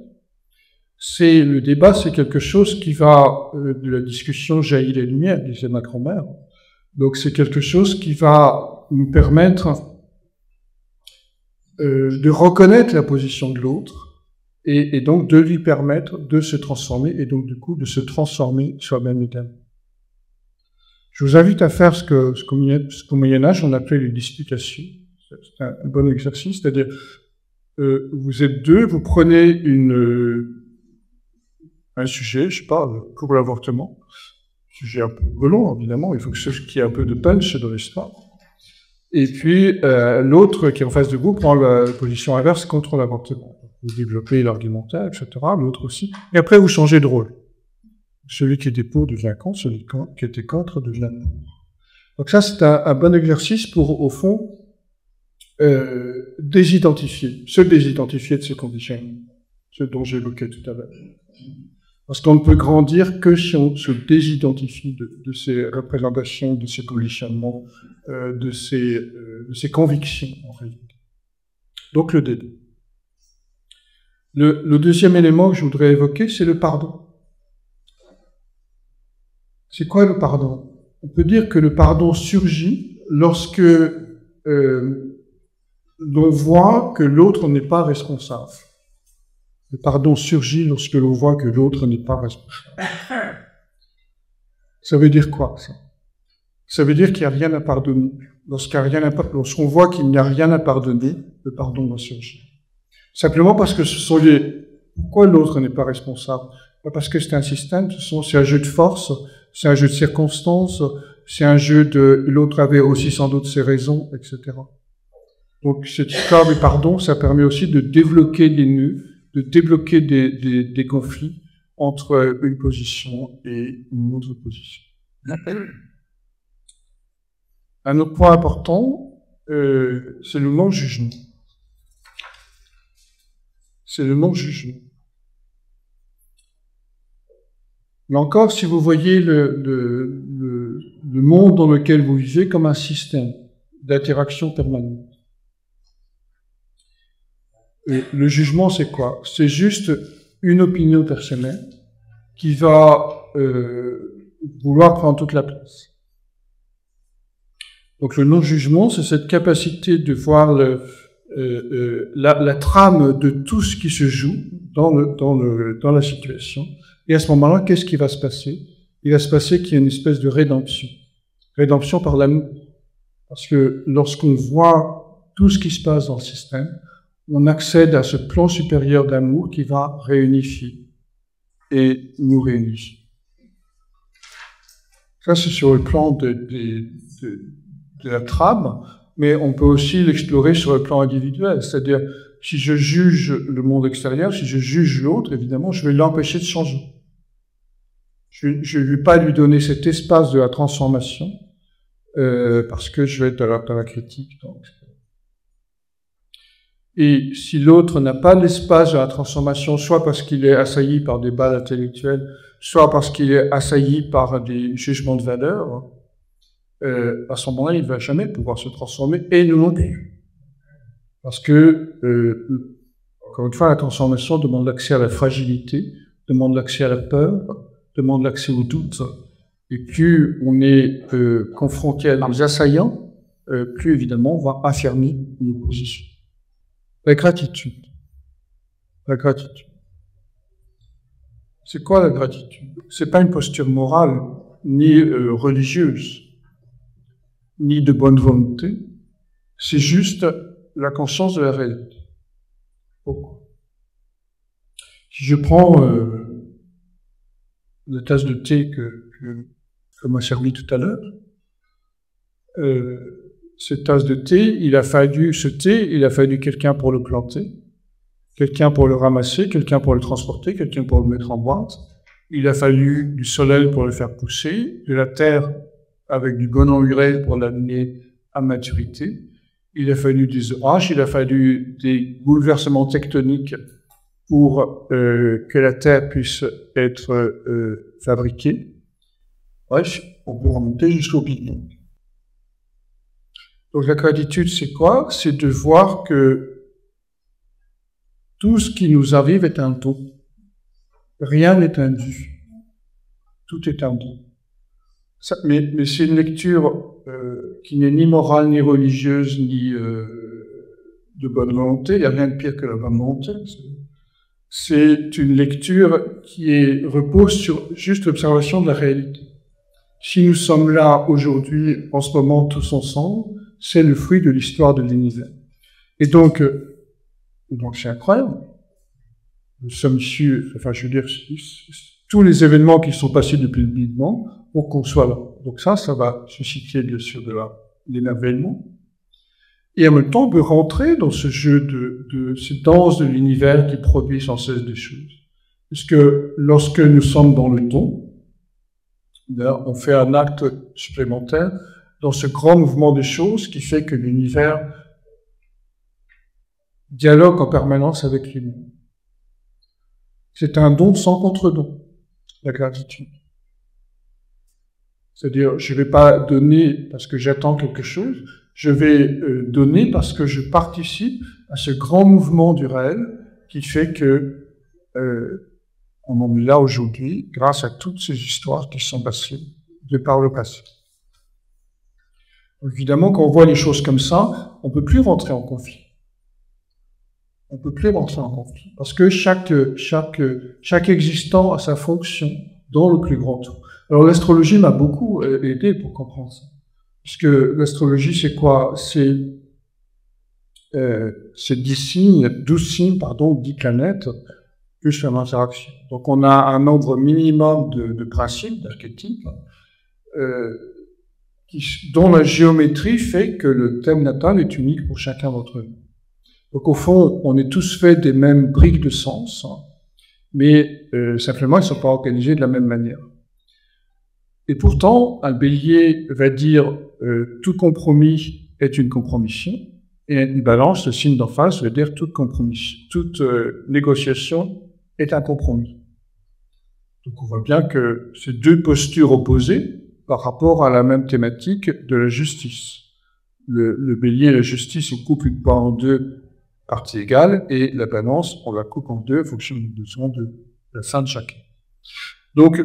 Le débat, c'est quelque chose qui va, de la discussion jaillit les lumières, disait ma grand-mère. Donc c'est quelque chose qui va nous permettre de reconnaître la position de l'autre et donc de lui permettre de se transformer et donc du coup de se transformer soi-même également. Je vous invite à faire ce qu'au Moyen-Âge on appelait les disputations. C'est un bon exercice, c'est-à-dire vous êtes deux, vous prenez un sujet, je sais pas, pour l'avortement, sujet un peu melon, évidemment, il faut qu'il y ait un peu de punch dans l'histoire. Et puis, l'autre qui est en face de vous prend la position inverse contre l'avortement. Vous développez l'argumentaire, etc., l'autre aussi. Et après, vous changez de rôle. Celui qui était pour devient contre, celui qui était contre devient pour. Donc ça, c'est un bon exercice pour, au fond, se désidentifier de ces conditions, ce dont j'évoquais tout à l'heure. Parce qu'on ne peut grandir que si on se désidentifie de ces représentations, de ces conditionnements, de ces convictions, en réalité. Donc le débat. Le deuxième élément que je voudrais évoquer, c'est le pardon. C'est quoi le pardon? On peut dire que le pardon surgit lorsque l'on voit que l'autre n'est pas responsable. Le pardon surgit lorsque l'on voit que l'autre n'est pas responsable. Ça veut dire quoi, ça? Ça veut dire qu'il n'y a rien à pardonner. Lorsqu'on voit qu'il n'y a rien à pardonner, le pardon va surgir. Simplement parce que pourquoi l'autre n'est pas responsable? Pas parce que c'est un système, c'est un jeu de force, c'est un jeu de circonstances, c'est un jeu l'autre avait aussi sans doute ses raisons, etc. Donc cette histoire du pardon, ça permet aussi de débloquer des nœuds, de débloquer des conflits entre une position et une autre position. Un autre point important, c'est le non-jugement. C'est le non-jugement. Mais encore, si vous voyez le monde dans lequel vous vivez comme un système d'interaction permanente, et le jugement, c'est quoi? C'est juste une opinion personnelle qui va vouloir prendre toute la place. Donc le non-jugement, c'est cette capacité de voir la trame de tout ce qui se joue dans la situation. Et à ce moment-là, qu'est-ce qui va se passer? Il va se passer qu'il y a une espèce de rédemption. Rédemption par l'amour. Parce que lorsqu'on voit tout ce qui se passe dans le système, on accède à ce plan supérieur d'amour qui va réunifier et nous réunifier. Ça, c'est sur le plan de la trame, mais on peut aussi l'explorer sur le plan individuel. C'est-à-dire, si je juge le monde extérieur, si je juge l'autre, évidemment, je vais l'empêcher de changer. Je ne vais pas lui donner cet espace de la transformation, parce que je vais être dans la critique. Donc. Et si l'autre n'a pas l'espace de la transformation, soit parce qu'il est assailli par des balles intellectuelles, soit parce qu'il est assailli par des jugements de valeur, à ce moment-là, il ne va jamais pouvoir se transformer, et nous non plus. Parce que, encore une fois, la transformation demande l'accès à la fragilité, demande l'accès à la peur, demande l'accès au doute. Et plus on est confronté à des assaillants, plus évidemment on va affirmer nos positions. La gratitude. La gratitude. C'est quoi la gratitude? C'est pas une posture morale, ni religieuse, ni de bonne volonté. C'est juste la conscience de la réalité. Pourquoi? Si je prends la tasse de thé que m'a servi tout à l'heure, cette tasse de thé, il a fallu quelqu'un pour le planter, quelqu'un pour le ramasser, quelqu'un pour le transporter, quelqu'un pour le mettre en boîte. Il a fallu du soleil pour le faire pousser, de la terre avec du gonon urée pour l'amener à maturité. Il a fallu des orages, il a fallu des bouleversements tectoniques pour que la terre puisse être fabriquée. Bref, on peut remonter jusqu'au Big Bang. Donc la gratitude, c'est quoi? C'est de voir que tout ce qui nous arrive est un don. Rien n'est un dû. Tout est un don. Mais c'est une lecture qui n'est ni morale, ni religieuse, ni de bonne volonté. Il n'y a rien de pire que la bonne volonté. C'est une lecture qui repose sur juste l'observation de la réalité. Si nous sommes là aujourd'hui, en ce moment, tous ensemble, c'est le fruit de l'histoire de l'univers. Et donc c'est incroyable. Nous sommes issus, enfin je veux dire, tous les événements qui sont passés depuis le Big Bang pour qu'on soit là. Donc ça va susciter bien sûr de l'émerveillement. Et en même temps, on peut rentrer dans ce jeu de cette danse de l'univers qui produit sans cesse des choses. Puisque lorsque nous sommes dans le don, on fait un acte supplémentaire dans ce grand mouvement des choses qui fait que l'univers dialogue en permanence avec lui-même. C'est un don sans contre-don, la gratitude. C'est-à-dire, je ne vais pas donner parce que j'attends quelque chose, je vais donner parce que je participe à ce grand mouvement du réel qui fait que on en est là aujourd'hui grâce à toutes ces histoires qui sont passées de par le passé. Évidemment, quand on voit les choses comme ça, on ne peut plus rentrer en conflit. On ne peut plus rentrer en conflit. Parce que chaque existant a sa fonction dans le plus grand tout. Alors l'astrologie m'a beaucoup aidé pour comprendre ça. Puisque l'astrologie, c'est quoi? C'est 12 signes, 10 planètes, plus une interaction. Donc on a un nombre minimum de principes, d'archétypes, dont la géométrie fait que le thème natal est unique pour chacun d'entre nous. Donc au fond, on est tous faits des mêmes briques de sens, mais simplement ils ne sont pas organisés de la même manière. Et pourtant, un bélier va dire tout compromis est une compromission, et une balance, le signe d'en face, veut dire toute négociation est un compromis. Donc on voit bien que c'est deux postures opposées par rapport à la même thématique de la justice. Le bélier et la justice, on coupe une part en deux parties égales, et la balance, on la coupe en deux en fonction du besoin de la fin de chacun. Donc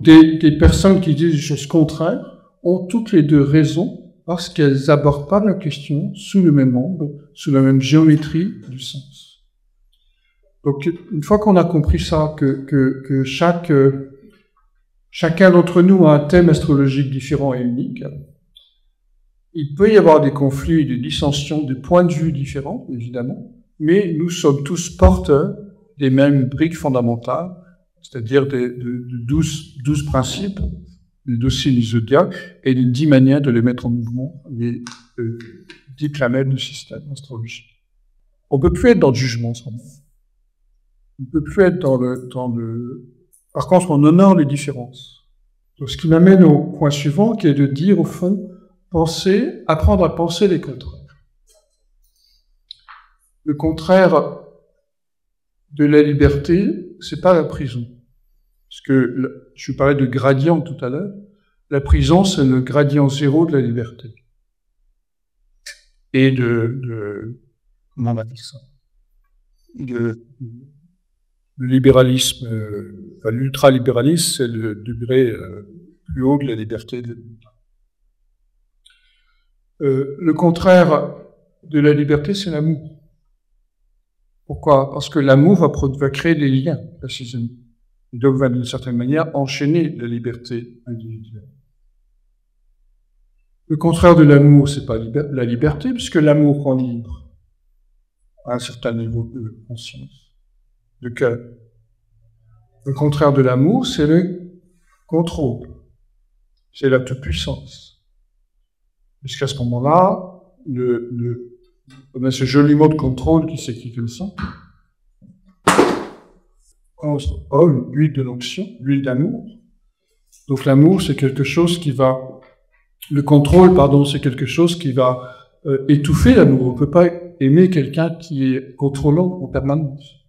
des personnes qui disent des choses contraires ont toutes les deux raison parce qu'elles n'abordent pas la question sous le même angle, sous la même géométrie du sens. Donc une fois qu'on a compris ça, que chacun d'entre nous a un thème astrologique différent et unique, il peut y avoir des conflits et des dissensions, des points de vue différents, évidemment, mais nous sommes tous porteurs des mêmes briques fondamentales, c'est-à-dire de 12 principes, les 12 signes zodiaques, et les 10 manières de les mettre en mouvement, les 10 planètes du système astrologique. On ne peut plus être dans le jugement sans moi. On ne peut plus être dans le... Par contre, on honore les différences. Donc, ce qui m'amène au point suivant, qui est de dire, au fond, apprendre à penser les contraires. Le contraire de la liberté, c'est pas la prison. Parce que, je parlais de gradient tout à l'heure, la prison, c'est le gradient zéro de la liberté. Et comment on va dire ça? Le libéralisme, l'ultralibéralisme, c'est le degré plus haut de la liberté. Le contraire de la liberté, c'est l'amour. Pourquoi? Parce que l'amour va créer des liens, précisément. Il doit, d'une certaine manière, enchaîner la liberté individuelle. Le contraire de l'amour, c'est pas la liberté, puisque l'amour rend libre à un certain niveau de conscience, de cœur. Le contraire de l'amour, c'est le contrôle, c'est la toute-puissance. Puisqu'à ce moment-là, on a ce joli mot de contrôle qui s'écrit comme ça. L'huile de l'onction, l'huile d'amour. Donc l'amour, c'est quelque chose qui va... Le contrôle, c'est quelque chose qui va étouffer l'amour. On ne peut pas aimer quelqu'un qui est contrôlant en permanence.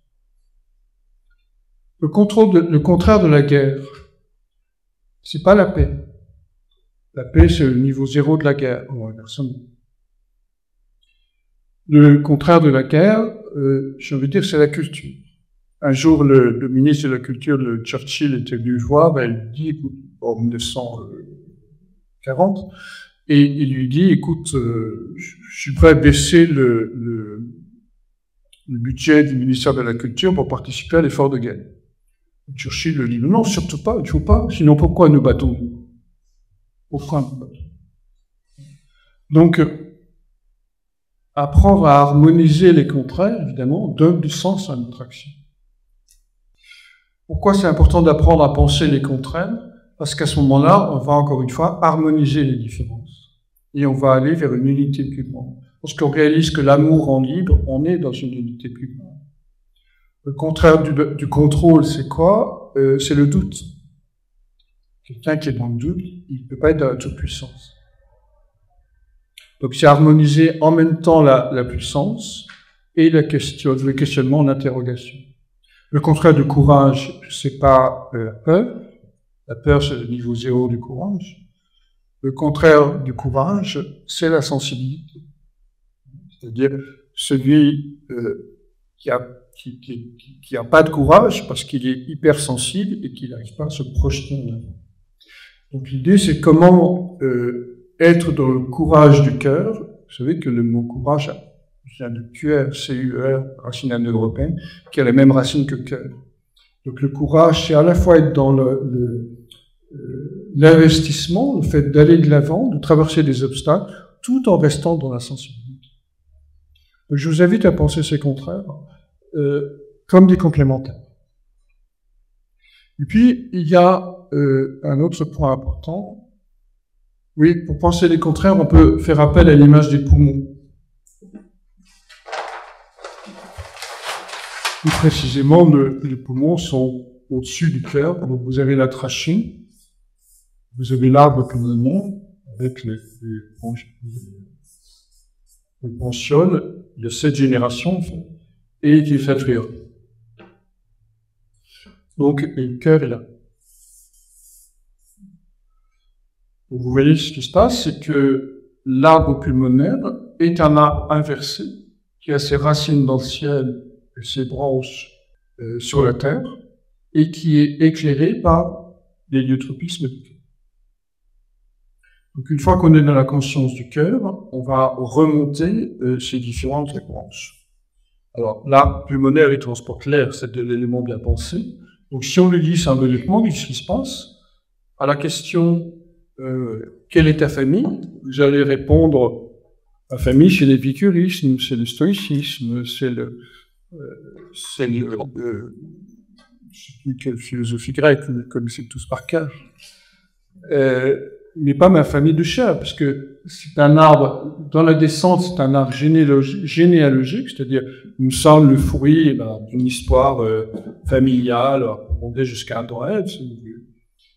Le contraire de la guerre, c'est pas la paix. La paix, c'est le niveau zéro de la guerre. Le contraire de la guerre, je veux dire, c'est la culture. Un jour, le ministre de la Culture de Churchill était venu voir, il dit, en 1940, et il lui dit, écoute, je suis prêt à baisser le budget du ministère de la Culture pour participer à l'effort de guerre. Churchill lui dit, non, surtout pas, il ne faut pas, sinon pourquoi nous battons? Pourquoi nous battons? Donc, apprendre à harmoniser les contraires, évidemment, donne du sens à notre action. Pourquoi c'est important d'apprendre à penser les contraires? Parce qu'à ce moment-là, on va encore une fois harmoniser les différences. Et on va aller vers une unité plus grande. Lorsqu'on réalise que l'amour rend libre, on est dans une unité plus grande. Le contraire du contrôle, c'est quoi? C'est le doute. Quelqu'un qui est dans le doute, il ne peut pas être dans la toute-puissance. Donc c'est harmoniser en même temps la puissance et le questionnement, l'interrogation. Le contraire du courage, c'est pas la peur. La peur, c'est le niveau zéro du courage. Le contraire du courage, c'est la sensibilité. C'est-à-dire celui qui a pas de courage parce qu'il est hypersensible et qu'il n'arrive pas à se projeter en avant. Donc l'idée, c'est comment être dans le courage du cœur. Vous savez que le mot courage vient de cuer, C-U-R, racine indo-européenne, qui a la même racine que cœur. Donc le courage, c'est à la fois être dans l'investissement, le fait d'aller de l'avant, de traverser des obstacles, tout en restant dans la sensibilité. Donc je vous invite à penser ces contraires comme des complémentaires. Et puis, il y a un autre point important. Oui, pour penser les contraires, on peut faire appel à l'image des poumons. Plus précisément, les poumons sont au-dessus du cœur. Donc vous avez la trachée, vous avez l'arbre pulmonaire avec les bronchioles, il y a 7 générations, et qui fait rire. Donc, le cœur est là. Donc, vous voyez ce qui se passe, c'est que l'arbre pulmonaire est un arbre inversé, qui a ses racines dans le ciel et ses branches sur la terre, et qui est éclairé par l'héliotropisme du cœur. Donc, une fois qu'on est dans la conscience du cœur, on va remonter ces différentes branches. Alors, l'arbre pulmonaire, il transporte l'air, c'est de l'élément bien pensé. Donc, si on le lit symboliquement, qu'est-ce qui se passe? À la question quelle est ta famille? Vous allez répondre ma famille, c'est l'épicurisme, c'est le stoïcisme, c'est je sais plus quelle philosophie grecque, vous le connaissez tous par cœur. mais pas ma famille de chair, parce que c'est un arbre, dans la descente, c'est un arbre généalogique, c'est-à-dire nous sommes le fruit d'une histoire familiale, remontée jusqu'à Abraham, si vous voulez.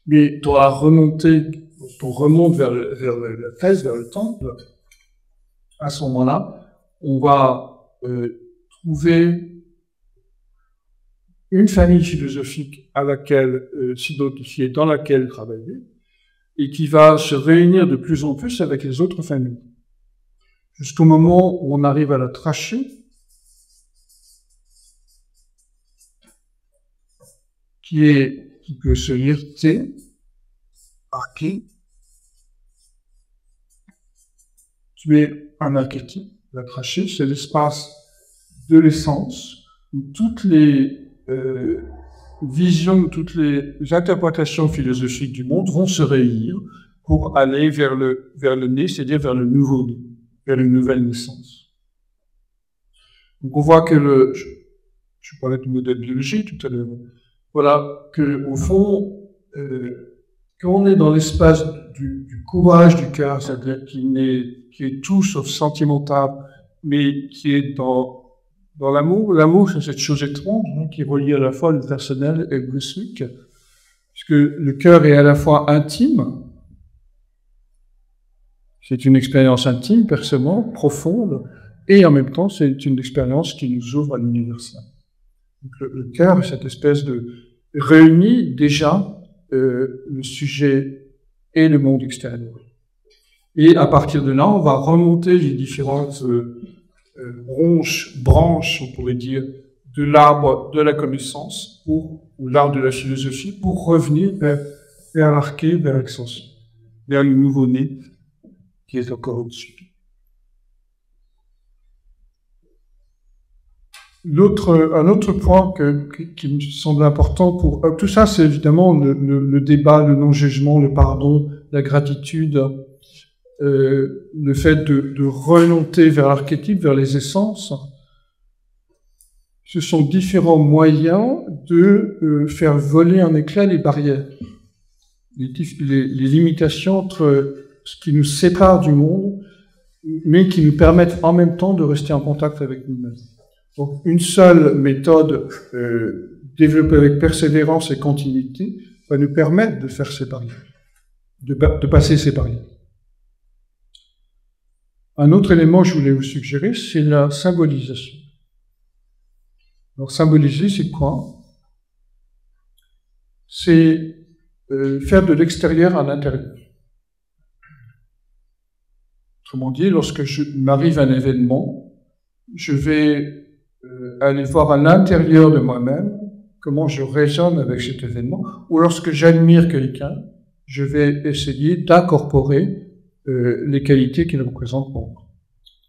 Mais dans la remontée, quand on remonte vers la thèse, vers le temple, à ce moment-là, on va trouver une famille philosophique à laquelle s'identifier, dans laquelle travailler, et qui va se réunir de plus en plus avec les autres familles. Jusqu'au moment où on arrive à la trachée, qui peut se lire T, arché. Tu es un archétype. La trachée, c'est l'espace de l'essence, où toutes les visions, toutes les interprétations philosophiques du monde vont se réunir pour aller vers le nez, c'est-à-dire vers le nouveau nez, vers une nouvelle naissance. Donc on voit que je parlais du modèle biologique tout à l'heure, voilà, que au fond, quand on est dans l'espace du courage du cœur, c'est-à-dire qui est tout sauf sentimental, mais qui est dans l'amour. L'amour, c'est cette chose étrange qui relie à la fois le personnel et le cosmique, puisque le cœur est à la fois intime, c'est une expérience intime, personnelle, profonde, et en même temps, c'est une expérience qui nous ouvre à l'universel. Donc le cœur est cette espèce de réunit déjà le sujet et le monde extérieur. Et à partir de là, on va remonter les différentes branches, on pourrait dire, de l'arbre de la connaissance, ou l'arbre de la philosophie, pour revenir vers l'arché, vers l'extension, vers le nouveau-né qui est encore au-dessus. Un autre point qui me semble important pour tout ça, c'est évidemment le débat, le non-jugement, le pardon, la gratitude, le fait de remonter vers l'archétype, vers les essences. Ce sont différents moyens de faire voler en éclats les barrières, les limitations entre ce qui nous sépare du monde, mais qui nous permettent en même temps de rester en contact avec nous-mêmes. Donc, une seule méthode développée avec persévérance et continuité va nous permettre de faire ces barrières, de passer ces barrières. Un autre élément que je voulais vous suggérer, c'est la symbolisation. Alors, symboliser, c'est quoi? C'est faire de l'extérieur à l'intérieur. Autrement dit, lorsque m'arrive un événement, je vais aller voir à l'intérieur de moi-même comment je résonne avec cet événement, ou lorsque j'admire quelqu'un, je vais essayer d'incorporer les qualités qu'il représente pour moi.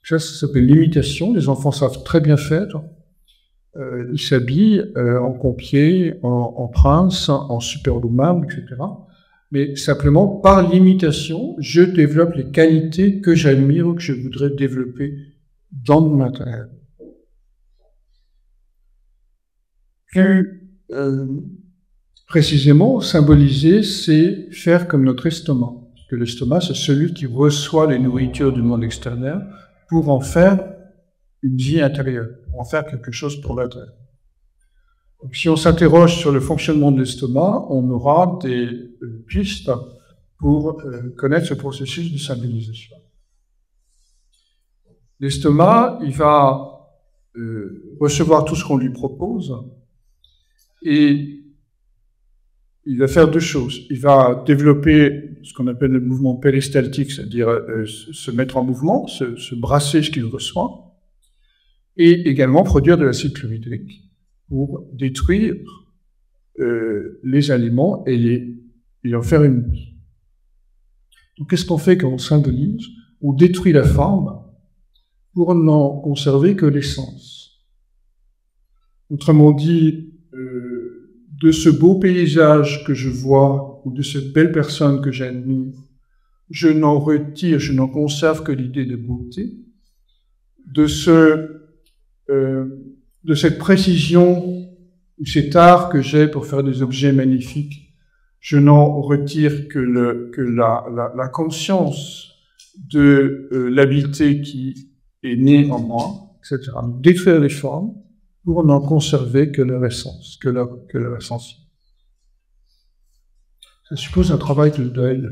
Ça s'appelle l'imitation, les enfants savent très bien faire. Ils s'habillent en pompier, en prince, en superwoman, etc. Mais simplement, par l'imitation, je développe les qualités que j'admire ou que je voudrais développer dans mon intérieur. Plus précisément, symboliser, c'est faire comme notre estomac. Parce que l'estomac, c'est celui qui reçoit les nourritures du monde extérieur pour en faire une vie intérieure, pour en faire quelque chose pour l'intérieur. Donc, si on s'interroge sur le fonctionnement de l'estomac, on aura des pistes pour connaître ce processus de symbolisation. L'estomac, il va recevoir tout ce qu'on lui propose et il va faire deux choses. Il va développer ce qu'on appelle le mouvement péristaltique, c'est-à-dire se mettre en mouvement, se brasser ce qu'il reçoit, et également produire de l'acide chlorhydrique pour détruire les aliments et en faire une mousse. Donc qu'est-ce qu'on fait quand on symbolise? On détruit la forme pour n'en conserver que l'essence. Autrement dit, de ce beau paysage que je vois, ou de cette belle personne que j'admire, je n'en retire, je n'en conserve que l'idée de beauté, de cette précision, ou cet art que j'ai pour faire des objets magnifiques, Je n'en retire que la conscience de l'habileté qui est née en moi, etc. Détruire les formes pour n'en conserver que leur essence, que leur essentiel. Ça suppose un travail de deuil.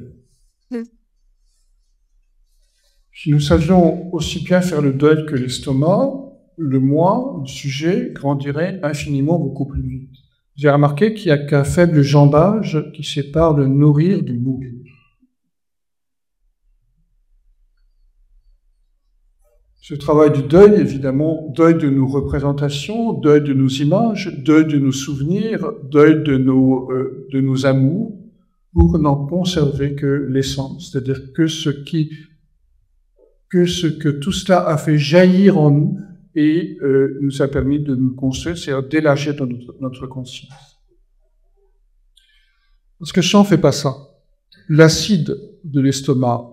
Si nous savions aussi bien faire le deuil que l'estomac, le moi, le sujet, grandirait infiniment beaucoup plus vite. J'ai remarqué qu'il n'y a qu'un faible jambage qui sépare le nourrir du mourir. Ce travail du deuil, évidemment, deuil de nos représentations, deuil de nos images, deuil de nos souvenirs, deuil de nos amours, pour n'en conserver que l'essence, c'est-à-dire que ce que tout cela a fait jaillir en nous et nous a permis de nous construire, c'est-à-dire d'élargir notre conscience. Parce que ça, on ne fait pas ça. L'acide de l'estomac,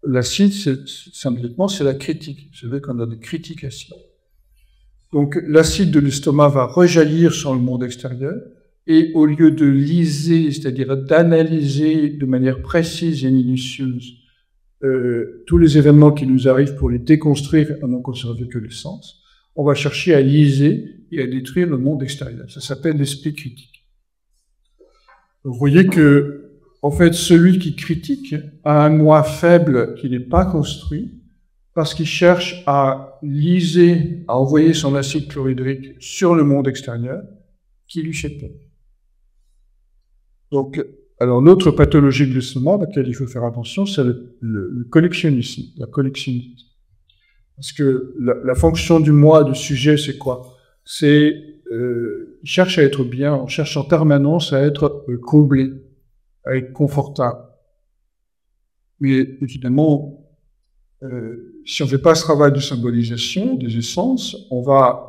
l'acide, symboliquement, c'est la critique. Vous savez qu'on a des critiques acides. Donc, l'acide de l'estomac va rejaillir sur le monde extérieur, et au lieu de liser, c'est-à-dire d'analyser de manière précise et minutieuse tous les événements qui nous arrivent pour les déconstruire et n'en conserver que l'essence, on va chercher à liser et à détruire le monde extérieur. Ça s'appelle l'esprit critique. Vous voyez que, en fait, celui qui critique a un moi faible qui n'est pas construit parce qu'il cherche à liser, à envoyer son acide chlorhydrique sur le monde extérieur qui lui fait peur. Donc, alors l'autre pathologie de l'estomac, à laquelle il faut faire attention, c'est le collectionnisme, la collectionnite. Parce que la fonction du moi, du sujet, c'est quoi? C'est, il cherche à être bien, on cherche en permanence à être comblé, à être confortable. Mais évidemment, si on ne fait pas ce travail de symbolisation des essences, on va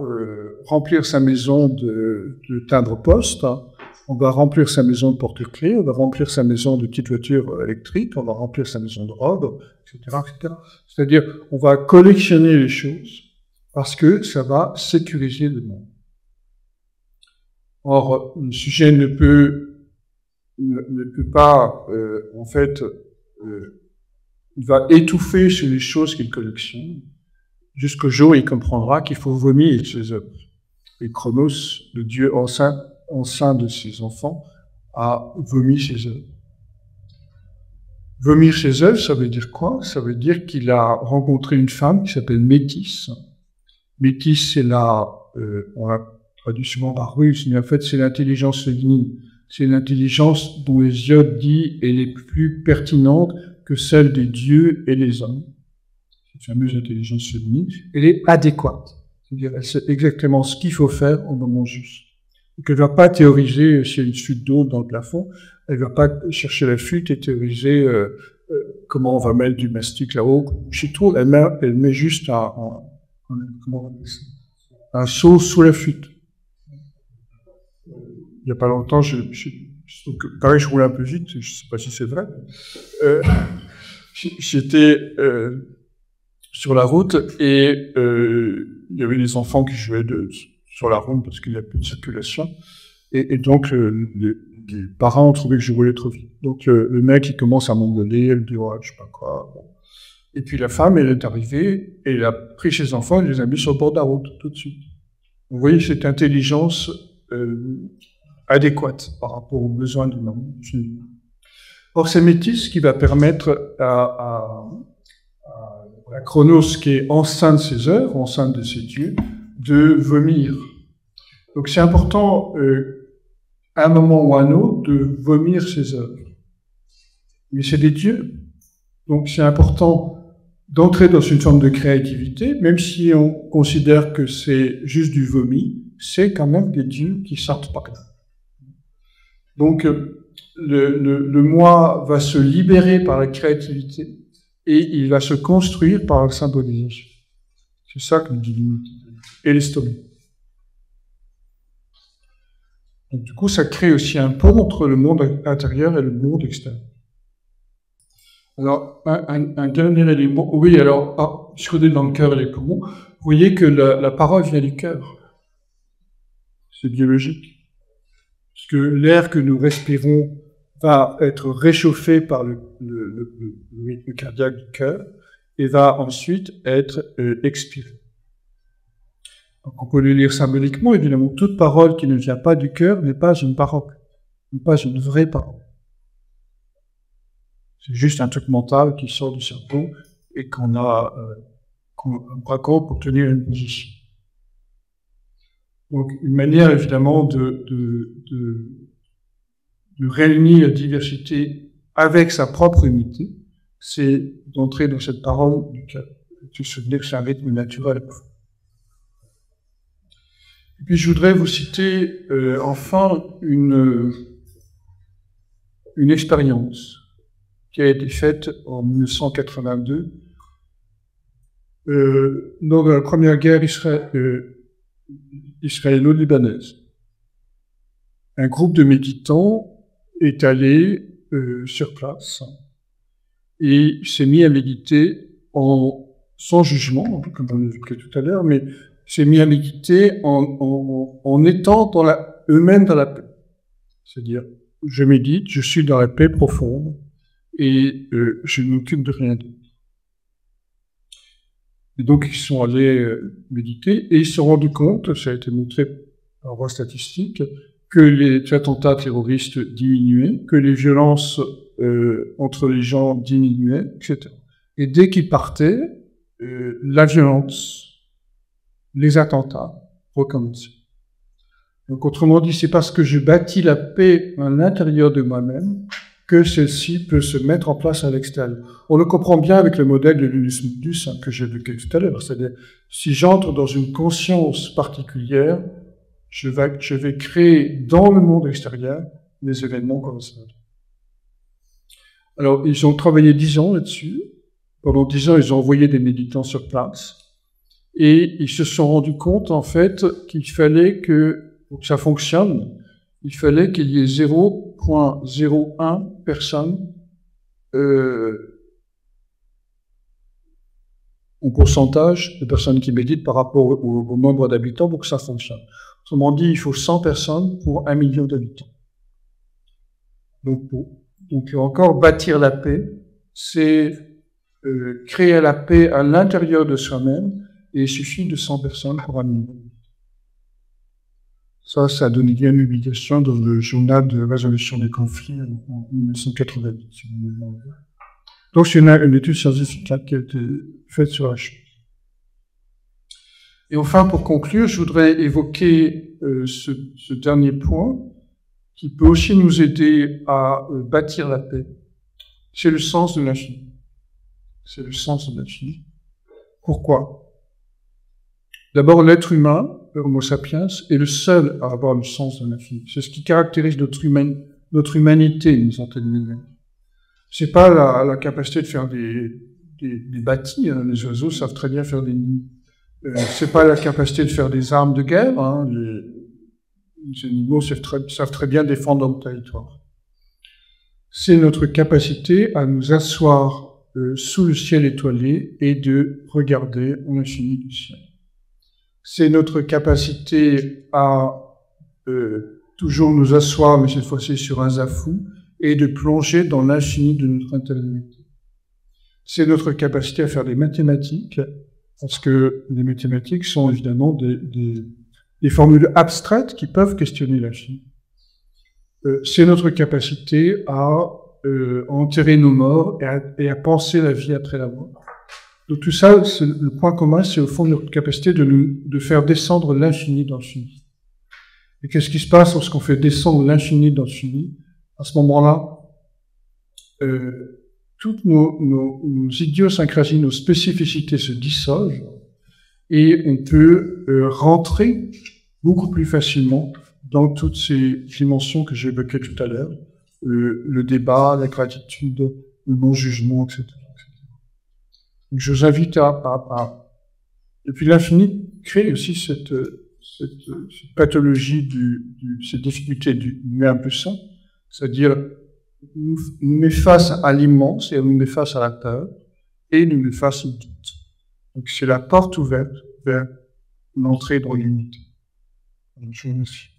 remplir sa maison de timbre-poste, hein. On va remplir sa maison de porte-clés, on va remplir sa maison de petites voitures électriques, on va remplir sa maison de robes, etc., etc. C'est-à-dire, on va collectionner les choses parce que ça va sécuriser le monde. Or, le sujet ne peut pas, en fait, il va étouffer sur les choses qu'il collectionne jusqu'au jour où il comprendra qu'il faut vomir ses œuvres. Et Chronos, le dieu enceint de ses enfants, a vomi ses œuvres. Vomir ses œuvres, ça veut dire quoi? Ça veut dire qu'il a rencontré une femme qui s'appelle Métis. Métis, c'est on l'a traduit souvent par russe, mais en fait, c'est l'intelligence féminine. C'est l'intelligence dont Hésiode dit elle est plus pertinente que celle des dieux et des hommes. Cette fameuse intelligence féminine, elle est adéquate. C'est-à-dire, elle sait exactement ce qu'il faut faire au moment juste. Donc, elle ne va pas théoriser s'il y a une fuite d'eau dans le plafond, elle ne va pas chercher la fuite et théoriser comment on va mettre du mastic là-haut. Chez tout, elle met juste un seau sous la fuite. Il n'y a pas longtemps, pareil, je roulais un peu vite, je ne sais pas si c'est vrai. J'étais sur la route et il y avait des enfants qui jouaient sur la route parce qu'il n'y a plus de circulation. Et donc, les parents ont trouvé que je roulais trop vite. Donc, le mec, il commence à m'engueuler, il dit, ouais, je sais pas quoi. Bon. Et puis, la femme, elle est arrivée, et elle a pris ses enfants, elle les a mis sur le bord de la route, tout de suite. Vous voyez cette intelligence adéquate par rapport aux besoins de l'homme. Or, c'est Métis qui va permettre à la Chronos, qui est enceinte de ses œuvres, enceinte de ses dieux, de vomir. Donc, c'est important, à un moment ou à un autre, de vomir ses œuvres. Mais c'est des dieux. Donc, c'est important d'entrer dans une forme de créativité, même si on considère que c'est juste du vomi, c'est quand même des dieux qui sortent par là. Donc, le moi va se libérer par la créativité et il va se construire par la symbolisation. C'est ça que nous disons. Et l'estomac. Donc, du coup, ça crée aussi un pont entre le monde intérieur et le monde extérieur. Alors, un dernier élément. Oui, alors, je connais dans le cœur et les poumons. Vous voyez que la parole vient du cœur. C'est biologique. puisque l'air que nous respirons va être réchauffé par le rythme cardiaque du cœur et va ensuite être expiré. Donc on peut le lire symboliquement, évidemment. Toute parole qui ne vient pas du cœur n'est pas une parole, n'est pas une vraie parole. C'est juste un truc mental qui sort du cerveau et qu'on raconte pour tenir une position. Donc une manière évidemment de réunir la diversité avec sa propre unité, c'est d'entrer dans cette parole du cœur, de se souvenir que c'est un rythme naturel. Et puis je voudrais vous citer enfin une expérience qui a été faite en 1982 lors de la première guerre israélo-libanaise. Un groupe de méditants est allé sur place et s'est mis à méditer sans jugement, comme on l'évoquait tout à l'heure, mais s'est mis à méditer en étant eux-mêmes dans la paix. C'est-à-dire, je médite, je suis dans la paix profonde et je ne m'occupe de rien d'autre. Et donc, ils sont allés méditer et ils se sont rendus compte, ça a été montré par voie statistique, que les attentats terroristes diminuaient, que les violences entre les gens diminuaient, etc. Et dès qu'ils partaient, la violence, les attentats recommençaient. Donc, autrement dit, c'est parce que je bâtis la paix à l'intérieur de moi-même que celle-ci peut se mettre en place à l'extérieur. On le comprend bien avec le modèle de l'unus mundus que j'ai évoqué tout à l'heure. C'est-à-dire, si j'entre dans une conscience particulière, je vais créer dans le monde extérieur des événements comme ça. Alors, ils ont travaillé 10 ans là-dessus. Pendant 10 ans, ils ont envoyé des méditants sur place. Et ils se sont rendus compte, en fait, qu'il fallait pour que ça fonctionne, il fallait qu'il y ait 0,01 personnes en pourcentage de personnes qui méditent par rapport au nombre d'habitants pour que ça fonctionne. Autrement dit, il faut 100 personnes pour 1 million d'habitants. Donc encore bâtir la paix, c'est créer la paix à l'intérieur de soi-même, et il suffit de 100 personnes pour 1 million. Ça a donné bien une publication dans le journal de résolution des conflits en 1988. Donc c'est une étude scientifique qui a été faite sur la chose. Et enfin, pour conclure, je voudrais évoquer ce dernier point qui peut aussi nous aider à bâtir la paix. C'est le sens de l'infini. C'est le sens de l'infini. Pourquoi ? D'abord, l'être humain, Homo sapiens, est le seul à avoir le sens de l'infini. C'est ce qui caractérise notre humanité, d'une certaine manière. C'est pas la capacité de faire des bâtis, hein. Les oiseaux savent très bien faire des nids. C'est pas la capacité de faire des armes de guerre, hein. Les animaux savent très bien défendre leur territoire. C'est notre capacité à nous asseoir sous le ciel étoilé et de regarder en l'infini du ciel. C'est notre capacité à toujours nous asseoir, mais cette fois-ci sur un zafou, et de plonger dans l'infini de notre intériorité. C'est notre capacité à faire des mathématiques, parce que les mathématiques sont évidemment des formules abstraites qui peuvent questionner l'infini. C'est notre capacité à enterrer nos morts et à penser la vie après la mort. Donc tout ça, le point commun, c'est au fond notre capacité de faire descendre l'infini dans le fini. Et qu'est-ce qui se passe lorsqu'on fait descendre l'infini dans le fini ? À ce moment-là, toutes nos idiosyncrasies, nos spécificités se dissolvent et on peut rentrer beaucoup plus facilement dans toutes ces dimensions que j'évoquais tout à l'heure, le débat, la gratitude, le non-jugement, etc. Donc je vous invite à... Et puis l'infini crée aussi cette pathologie, cette difficulté du un peu ça, c'est-à-dire nous met face à l'immense et nous met face à la peur et nous met face au doute. Donc c'est la porte ouverte vers l'entrée dans l'unité. Je vous remercie.